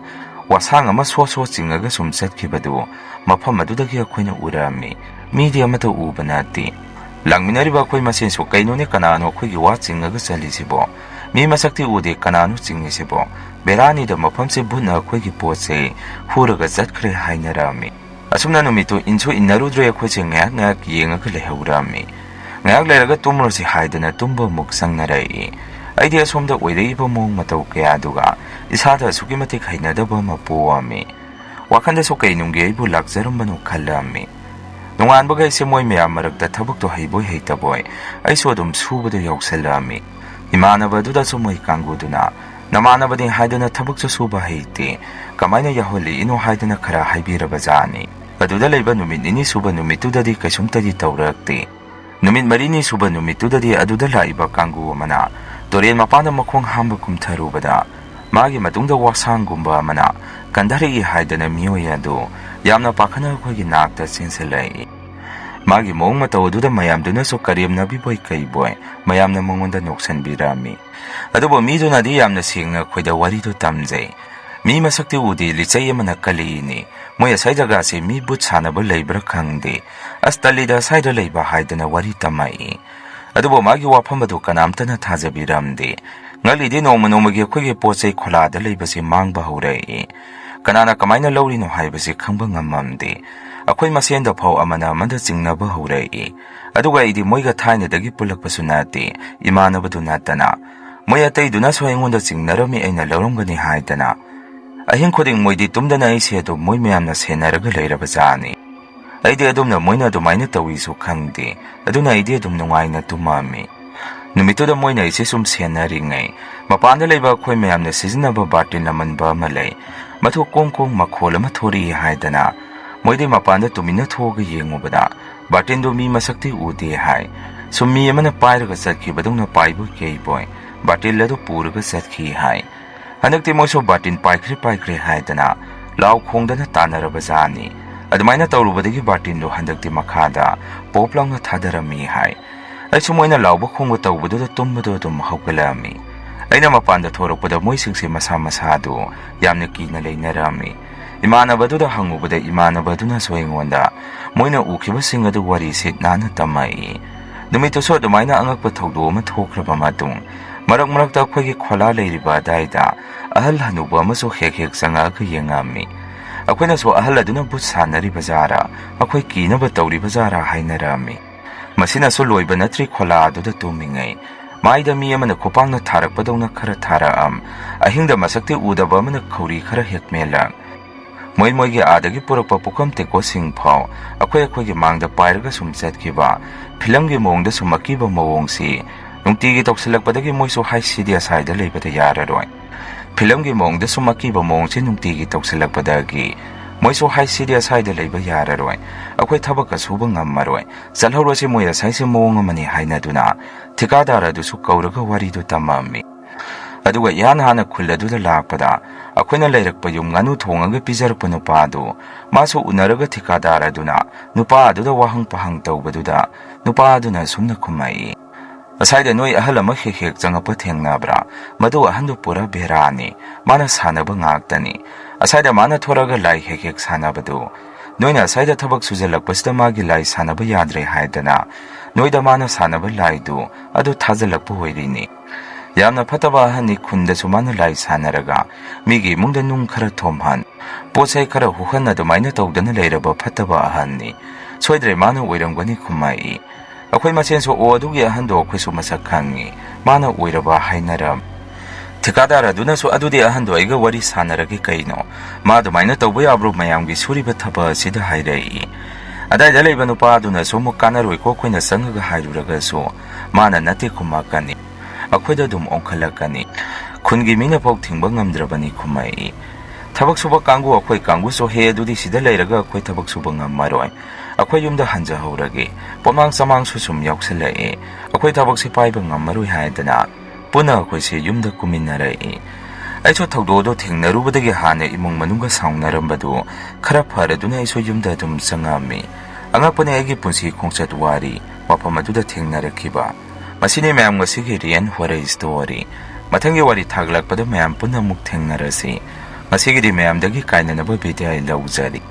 वासांग अमा सोसो चिंगगा सुम चटखिबदु मफम अदुदगी अखुइना उरामि मिदि अमता उबनाति लांगमिनरिबा अखुइ मसेनसु कैनोने कनानो अखुइगे वा चिंगगा चलिसिबो मी मसक्ति उदे कनानो चिंगिसिबो बेरानीदा मफमसे बुना अखुइगे पोसे हुरगा चटखरे हाइनरामि असुमना नुमितु इनसु इन्नरुद्रे अखुइसे ngak yengaga lehurami ngak leraga tumrosi haidana tumba muk sangnarayi aidi asomda oireiba mong matau kaya duga isada sukimati khainadaba mapuami wakhanda so kainungge aibu lakjarumbanu khallami nunganbaga ise moi meyam marakta thabukto haiboi heitaboi aiso adum subadu yausalami imanabadu da so moi kanguduna namanabadi haidana thabukso suba heite kamaina yaholi ino haidana khara haibirabajani अदुदा लेबा नुमित निनी सुबा नुमितुददी कैसुमतदी तौरक्ते नुमित मरिनी सुबा नुमितुददी अदुदा लाइबा कांगु अमना तोरेन मपान मखोंग हांबा कुमथरुबदा मागी मतुंगदा वासांगुंबा अमना कंदरगी हाइदना मियोय अदु यामना पाखना खोगी नाकता सेंसलाई मागी मोंग मतौ अदुदा मयामदुना सो करेमनाबी बोय कैबोय मयामना मंगोंदा नोक्सनबिरामी अदुबो मीदुनादी यामना सेंगना खोइदा वारिदो तमजै मी मसक्ति उदी लिचै अमना कलीनी मोय असै जगह से मी बुत सानब लैब्रा खंगदे अस्तलीदा साइदा लैबा हाइदना वारी तमाई ꯑꯗꯨꯕꯨ ꯃꯥꯒꯤ ꯋꯥꯐꯝ ꯑꯗꯨ ꯀꯅꯥꯝꯇꯅ ꯊꯥꯖꯕꯤꯔꯝꯗꯦ꯫ ꯉꯜꯂꯤꯗꯤ ꯅꯣꯡꯃ ꯅꯣꯡꯃꯒꯤ ꯑꯩꯈꯣꯏꯒꯤ ꯄꯣꯠꯆꯩ ꯈꯣꯂꯥꯗ ꯂꯩꯕꯁꯤ ꯃꯥꯡꯕ ꯍꯧꯔꯛꯏ꯫ ꯀꯅꯥꯅ ꯀꯃꯥꯏꯅ ꯂꯧꯔꯤꯅꯣ ꯍꯥꯏꯕꯁꯤ ꯈꯪꯕ ꯉꯝꯃꯝꯗꯦ꯫ ꯑꯩꯈꯣꯏ ꯃꯁꯦꯟꯗ ꯐꯥꯎ ꯑꯃꯅ ꯑꯃꯗ ꯆꯤꯡꯅꯕ ꯍꯧꯔꯛꯏ꯫ ꯑꯗꯨꯒ ꯑꯩꯗꯤ ꯃꯣꯏꯒ ꯊꯥꯏꯅꯗꯒꯤ ꯄꯨꯜꯂꯛꯄꯁꯨ ꯅꯠꯇꯦ, ꯏꯃꯥꯟꯅꯕꯗꯨ ꯅꯠꯇꯅ꯫ ꯃꯣꯏ ꯑꯇꯩꯗꯨꯅꯁꯨ ꯑꯩꯉꯣꯟda ꯆꯤꯡꯅꯔꯝꯃꯤ ꯑꯩꯅ ꯂꯧꯔꯝꯒꯅꯤ ꯍꯥꯏꯗꯅ꯫ ꯑꯍꯤꯡ ꯈꯨꯗꯤꯡ ꯃꯣꯏꯗꯤ ꯇꯨꯝꯗꯅ ꯑꯩꯁꯦ ꯑꯗꯨꯝ ꯃꯣꯏ ꯃꯌꯥꯝꯅ ꯁꯦꯟꯅꯔꯒ ꯂꯩꯔꯕꯖꯥꯠꯅꯤ꯫ ꯑꯩꯗꯤ ꯑꯗꯨꯝꯅ ꯃꯣꯏꯅ ꯑꯗꯨꯃꯥꯏꯅ ꯇꯧꯏꯁꯨ ꯈꯪꯗꯦ, ꯑꯗꯨꯅ ꯑꯩꯗꯤ ꯑꯗꯨꯝ ꯅꯨꯡꯉꯥꯏꯅ ꯇꯨꯝꯃꯝꯃꯤ꯫ ꯅꯨꯃꯤꯠꯇꯨꯗ ꯃꯣꯏꯅ ꯑꯩꯁꯦ ꯁꯨꯝ ꯁꯦꯟꯅꯔꯤꯉꯩ ꯃꯄꯥꯟꯗ ꯂꯩꯕ ꯑꯩꯈꯣꯏ ꯃꯌꯥꯝꯅ ꯁꯤꯖꯤꯟꯅꯕ ꯕꯥꯔꯇꯤꯟ ꯑꯃꯟꯕ ꯑꯃ ꯂꯩ, ꯃꯗꯨ ꯀꯣꯡ ꯀꯣꯡ ꯃꯈꯣꯜ ꯑꯃ ꯊꯣꯔꯛꯏ ꯍꯥꯏꯗꯅ ꯃꯣꯏꯗꯤ ꯃꯄꯥꯟꯗ ꯇꯨꯃꯤꯟꯅ ꯊꯣꯛꯑꯒ ꯌꯦꯡꯉꯨꯕꯗ ꯕꯥꯔꯇꯤꯟꯗꯨ ꯃꯤ ꯃꯁꯛꯇꯤ ꯎꯗꯦ ꯍꯥꯏ꯫ ꯁꯨꯝ ꯃꯤ ꯑꯃꯅ ꯄꯥꯏꯔꯒ ꯆꯠꯈꯤꯕꯗꯧꯅ ꯄꯥꯏꯕꯣꯏ ꯀꯩꯕꯣꯏ ꯕꯥꯔꯇꯤꯟ ꯑꯗꯨ ꯄꯨꯔꯒ ꯆꯠꯈꯤ ꯍꯥꯏ꯫ ꯍꯟꯗꯛꯇꯤ ꯃꯣꯏꯁꯨ ꯕꯥꯔꯇꯤꯟ ꯄꯥꯏꯈ꯭ꯔꯦ ꯍꯥꯏꯗꯅ ꯂꯥꯎ ꯈꯣꯡꯗꯅ ꯇꯥꯟꯅꯔꯕꯖꯥꯠꯅꯤ꯫ ꯑꯗꯨꯃꯥꯏꯅ ꯇꯧꯔꯨꯕꯗꯒꯤ ꯕꯥꯔꯇꯤꯟꯗꯨ ꯍꯟꯗꯛꯇꯤ ꯃꯈꯥꯗ ꯄꯣꯞ ꯂꯥꯎꯅ ꯊꯥꯗꯔꯝꯃꯤ ꯍꯥꯏ꯫ ꯑꯩꯁꯨ ꯃꯣꯏꯅ ꯂꯥꯎꯕ ꯈꯣꯡꯕ ꯇꯧꯕꯗꯨꯗ ꯇꯨꯝꯕꯗꯣ ꯑꯗꯨꯝ ꯍꯧꯒꯠꯂꯛꯑꯝꯃꯤ꯫ ꯑꯩꯅ ꯃꯄꯥꯟꯗ ꯊꯣꯔꯛꯄꯗ ꯃꯣꯏꯁꯤꯡꯁꯦ ꯃꯁꯥ ꯃꯁꯥꯗꯨ ꯌꯥꯝꯅ ꯀꯤꯅ ꯂꯩꯅꯔꯝꯃꯤ꯫ ꯏꯃꯥꯟꯅꯕꯗꯨꯗ ꯍꯪꯉꯨꯕꯗ ꯏꯃꯥꯟꯅꯕꯗꯨꯅꯁꯨ ꯑꯩꯉꯣꯟꯗ ꯃꯣꯏꯅ ꯎꯈꯤꯕꯁꯤꯡ ꯑꯗꯨ ꯋꯥꯔꯤ ꯁꯤꯠ ꯅꯥꯟꯅ ꯇꯝꯃꯛꯏ꯫ ꯅꯨꯃꯤꯠꯇꯨꯁꯨ ꯑꯗꯨꯃꯥꯏꯅ ꯑꯉꯛꯄ ꯊꯧꯗꯣꯛ ꯑꯃ ꯊꯣꯛꯈ꯭ꯔꯕ ꯃꯇꯨꯡ ꯃꯔꯛ ꯃꯔꯛꯇ ꯑꯩꯈꯣꯏꯒꯤ ꯈꯣꯂꯥ ꯂꯩꯔꯤꯕ ꯑꯗꯥꯏꯗ ꯑꯍꯜ ꯍꯅꯨꯕ ꯑꯃꯁꯨ ꯍꯦꯛ ꯍꯦꯛ ꯆꯪꯉꯛꯑꯒ ꯌꯦꯡꯉꯝꯃꯤ꯫ ꯑꯩꯈꯣꯏꯅꯁꯨ ꯑꯍꯜ ꯑꯗꯨꯅ ꯕꯨꯠ ꯁꯥꯟꯅꯔꯤꯕꯖꯥꯔꯥ, ꯑꯩꯈꯣꯏ ꯀꯤꯅꯕ ꯇꯧꯔꯤꯕꯖꯥꯔꯥ ꯍꯥꯏꯅꯔꯝꯃꯤ꯫ ꯃꯁꯤꯅꯁꯨ ꯂꯣꯏꯕ ꯅꯠꯇ꯭ꯔꯤ ꯈꯣꯂꯥ ꯑꯗꯨꯗ ꯇꯨꯝꯃꯤꯉꯩ ꯃꯥꯏꯗ ꯃꯤ ꯑꯃꯅ ꯈꯨꯄꯥꯛꯅ ꯊꯥꯔꯛꯄꯗꯧꯅ ꯈꯔ ꯊꯥꯔꯛꯑꯝ, ꯑꯍꯤꯡꯗ ꯃꯁꯛꯇꯤ ꯎꯗꯕ ꯑꯃꯅ ꯈꯧꯔꯤ ꯈꯔ ꯍꯦꯛ ꯃꯦꯜꯂꯛ꯫ ꯃꯣꯏꯒꯤ ꯑꯥꯗꯒꯤ ꯄꯨꯔꯛꯄ ꯄꯨꯈꯝ ꯇꯦꯡꯀꯣꯠꯁꯤꯡ ꯐꯥꯎ ꯑꯩꯈꯣꯏꯒꯤ ꯃꯥꯡꯗ ꯄꯥꯏꯔꯒ ꯁꯨꯝ ꯆꯠꯈꯤꯕ ꯐꯤꯂꯝꯒꯤ ꯃꯑꯣꯡꯗ ꯁꯨꯝ ꯑꯀꯤꯕ ꯃꯑꯣꯡꯁꯤ ꯅꯨꯡꯇꯤꯒꯤ ꯇꯧꯁꯤꯜꯂꯛꯄꯗꯒꯤ ꯃꯣꯏꯁꯨ ꯍꯥꯏꯁꯤꯗꯤ ꯑꯁꯥꯏꯗ ꯂꯩꯕꯗ ꯌꯥꯔꯔꯣꯏ꯫ ꯐꯤꯂꯝꯒꯤ ꯃꯑꯣꯡꯗ ꯁꯨꯝ ꯑꯀꯤꯕ ꯃꯑꯣꯡꯁꯤ ꯅꯨꯡꯇꯤꯒꯤ ꯇꯧꯁꯤꯜꯂꯛꯄꯗꯒꯤ ꯃꯣꯏꯁꯨ ꯍꯥꯏꯁꯤꯗꯤ ꯑꯁꯥꯏꯗ ꯂꯩꯕ ꯌꯥꯔꯔꯣꯏ, ꯑꯩꯈꯣꯏ ꯊꯕꯛꯀ ꯁꯨꯕ ꯉꯝꯃꯔꯣꯏ, ꯆꯠꯍꯧꯔꯁꯤ ꯃꯣꯏ ꯑꯁꯥꯏꯁꯦ ꯃꯑꯣꯡ ꯑꯃꯅꯤ ꯍꯥꯏꯅꯗꯨꯅ ꯊꯤꯀꯥꯗꯥꯔ ꯑꯗꯨꯁꯨ ꯀꯧꯔꯒ ꯋꯥꯔꯤꯗꯨ ꯇꯝꯃꯝꯃꯤ꯫ ꯑꯗꯨꯒ ꯏꯍꯥꯟ ꯍꯥꯟꯅ ꯈꯨꯜ ꯑꯗꯨꯗ ꯂꯥꯛꯄꯗ ꯑꯩꯈꯣꯏꯅ ꯂꯩꯔꯛꯄ ꯌꯨꯝ ꯉꯥꯅꯨ ꯊꯣꯡꯉꯒ ꯄꯤꯖꯔꯛꯄ ꯅꯨꯄꯥꯗꯨ ꯃꯥꯁꯨ ꯎꯅꯔꯒ ꯊꯤꯀꯥꯗꯥꯔ ꯑꯗꯨꯅ ꯅꯨꯄꯥ ꯑꯗꯨꯗ ꯋꯥꯍꯪ ꯄꯍꯪ ꯇꯧꯕꯗꯨꯗ ꯅꯨꯄꯥ ꯑꯗꯨꯅ ꯁꯨꯝꯅ ꯈꯨꯝꯃꯛꯏ, "ꯑꯁꯥꯏꯗ ꯅꯣꯏ ꯑꯍꯜ ꯑꯃ ꯍꯦꯛ ꯍꯦꯛ ꯆꯪꯉꯛꯄ ꯊꯦꯡꯅꯕ꯭ꯔꯥ? ꯃꯗꯨ ꯑꯍꯟꯗꯨ ꯄꯨꯔꯥ ꯕꯦꯔꯥꯅꯤ, ꯃꯥꯅ ꯁꯥꯟꯅꯕ ꯉꯥꯛꯇꯅꯤ꯫ ꯑꯁꯥꯏꯗ ꯃꯥꯅ ꯊꯣꯔꯛꯑꯒ ꯂꯥꯏ ꯍꯦꯛ ꯍꯦꯛ ꯁꯥꯟꯅꯕꯗꯨ, ꯅꯣꯏꯅ ꯑꯁꯥꯏꯗ ꯊꯕꯛ ꯁꯨꯖꯜꯂꯛꯄꯁꯤꯗ ꯃꯥꯒꯤ ꯂꯥꯏ ꯁꯥꯟꯅꯕ ꯌꯥꯗ꯭ꯔꯦ ꯍꯥꯏꯗꯅ ꯅꯣꯏꯗ ꯃꯥꯅ ꯁꯥꯟꯅꯕ ꯂꯥꯏꯗꯨ ꯑꯗꯨ ꯊꯥꯖꯜꯂꯛꯄ ꯑꯣꯏꯔꯤꯅꯤ꯫ ꯌꯥꯝꯅ ꯐꯠꯇꯕ ꯑꯍꯟꯅꯤ, ꯈꯨꯟꯗꯁꯨ ꯃꯥꯅ ꯂꯥꯏ ꯁꯥꯟꯅꯔꯒ ꯃꯤꯒꯤ ꯏꯃꯨꯡꯗ ꯅꯨꯡ ꯈꯔ ꯊꯣꯝꯍꯟ, ꯄꯣꯠꯆꯩ ꯈꯔ ꯍꯨꯍꯟ ꯑꯗꯨꯃꯥꯏꯅ ꯇꯧꯗꯅ ꯂꯩꯔꯕ ꯐꯠꯇꯕ ꯑꯍꯟꯅꯤ꯫ ꯁꯣꯏꯗ꯭ꯔꯦ ꯃꯥꯅ ꯑꯣꯏꯔꯝꯒꯅꯤ" ꯈꯨꯝꯃꯛꯏ꯫ ꯑꯩꯈꯣই ꯃꯁꯦꯟꯁꯨ ꯑꯗꯨꯒꯤ ꯑꯍꯟꯗꯣ ꯑꯩꯈꯣꯏꯁꯨ ꯃꯁꯛ ꯈꯪꯉꯤ, ꯃꯥꯅ ꯑꯣꯏꯔꯕ ꯍꯥꯏꯅꯔꯝ꯫ ꯊꯤꯀꯥꯗꯥꯔ ꯑꯗꯨꯅꯁꯨ "ꯑꯗꯨꯗꯤ ꯑꯍꯟꯗꯣ ꯑꯩꯒ ꯋꯥꯔꯤ ꯁꯥꯟꯅꯔꯒꯦ ꯀꯩꯅꯣ, ꯃꯥ ꯑꯗꯨꯃꯥꯏꯅ ꯇꯧꯕ ꯌꯥꯕ꯭ꯔꯣ ꯃꯌꯥꯝꯒꯤ ꯁꯨꯔꯤꯕ ꯊꯕꯛ ꯑꯁꯤꯗ" ꯍꯥꯏꯔꯛꯏ꯫ ꯑꯗꯥꯏꯗ ꯂꯩꯕ ꯅꯨꯄꯥ ꯑꯗꯨꯅꯁꯨ "ꯑꯃꯨꯛ ꯀꯥꯟꯅꯔꯣꯏꯀꯣ ꯑꯩꯈꯣꯏꯅ ꯆꯪꯉꯒ ꯍꯥꯏꯔꯨꯔꯒꯁꯨ, ꯃꯥꯅ ꯅꯠꯇꯦ ꯈꯨꯝꯃꯛꯀꯅꯤ, ꯑꯩꯈꯣꯏꯗ ꯑꯗꯨꯝ ꯑꯣꯟꯈꯠꯂꯛꯀꯅꯤ, ꯈꯨꯟꯒꯤ ꯃꯤꯅ ꯐꯥꯎ ꯊꯤꯡꯕ ꯉꯝꯗ꯭ꯔꯕꯅꯤ" ꯈꯨꯝꯃꯛꯏ꯫ ꯊꯕꯛ ꯁꯨꯕ ꯀꯥꯡꯕꯨ ꯑꯩꯈꯣꯏ ꯀꯥꯡꯕꯨꯁꯨ "ꯍꯦ ꯑꯗꯨꯗꯤ ꯁꯤꯗ ꯂꯩꯔꯒ ꯑꯩꯈꯣꯏ ꯊꯕꯛ ꯁꯨꯕ ꯉꯝꯃꯔꯣꯏ, ꯑꯩꯈꯣꯏ ꯌꯨꯝꯗ ꯍꯟꯖꯍꯧꯔꯒꯦ", ꯄꯣꯠꯃꯥꯡ ꯆꯃꯥꯡꯁꯨ ꯁꯨꯝ ꯌꯥꯎꯁꯜꯂꯛꯑꯦ, ꯑꯩꯈꯣꯏ ꯊꯕꯛꯁꯤ ꯄꯥꯏꯕ ꯉꯝꯃꯔꯣꯏ ꯍꯥꯏꯗꯅ ꯄꯨꯟꯅ ꯑꯩꯈꯣꯏꯁꯦ ꯌꯨꯝꯗ ꯀꯨꯝꯃꯤꯟꯅꯔꯛꯏ꯫ ꯑꯩꯁꯨ ꯊꯧꯗꯣꯛ ꯑꯗꯨ ꯊꯦꯡꯅꯔꯨꯕꯗꯒꯤ ꯍꯥꯟꯅ ꯏꯃꯨꯡ ꯃꯅꯨꯡꯒ ꯁꯥꯎꯅꯔꯝꯕꯗꯨ ꯈꯔ ꯐꯔꯗꯨꯅ ꯑꯩꯁꯨ ꯌꯨꯝꯗ ꯑꯗꯨꯝ ꯆꯪꯉꯝꯃꯤ꯫ ꯑꯉꯛꯄꯅꯤ ꯑꯩꯒꯤ ꯄꯨꯟꯁꯤ ꯈꯣꯡꯆꯠ ꯋꯥꯔꯤ, ꯃꯐꯝ ꯑꯗꯨꯗ ꯊꯦꯡꯅꯔꯛꯈꯤꯕ꯫ ꯃꯁꯤꯅꯤ ꯃꯌꯥꯝ ꯉꯁꯤꯒꯤ ꯔꯤꯑꯦꯟ ꯍꯣꯔꯔ ꯁ꯭ꯇꯣꯔꯤ꯫ ꯃꯊꯪꯒꯤ ꯋꯥꯔꯤ ꯊꯥꯒꯠꯂꯛꯄꯗ ꯃꯌꯥꯝ ꯄꯨꯟꯅ ꯑꯃꯨꯛ ꯊꯦꯡꯅꯔꯁꯤ꯫ ꯉꯁꯤꯒꯤꯗꯤ ꯃꯌꯥꯝꯗꯒꯤ ꯀꯥꯏꯅꯅꯕ ꯕꯤꯗꯥꯏ ꯂꯧꯖꯔꯤ꯫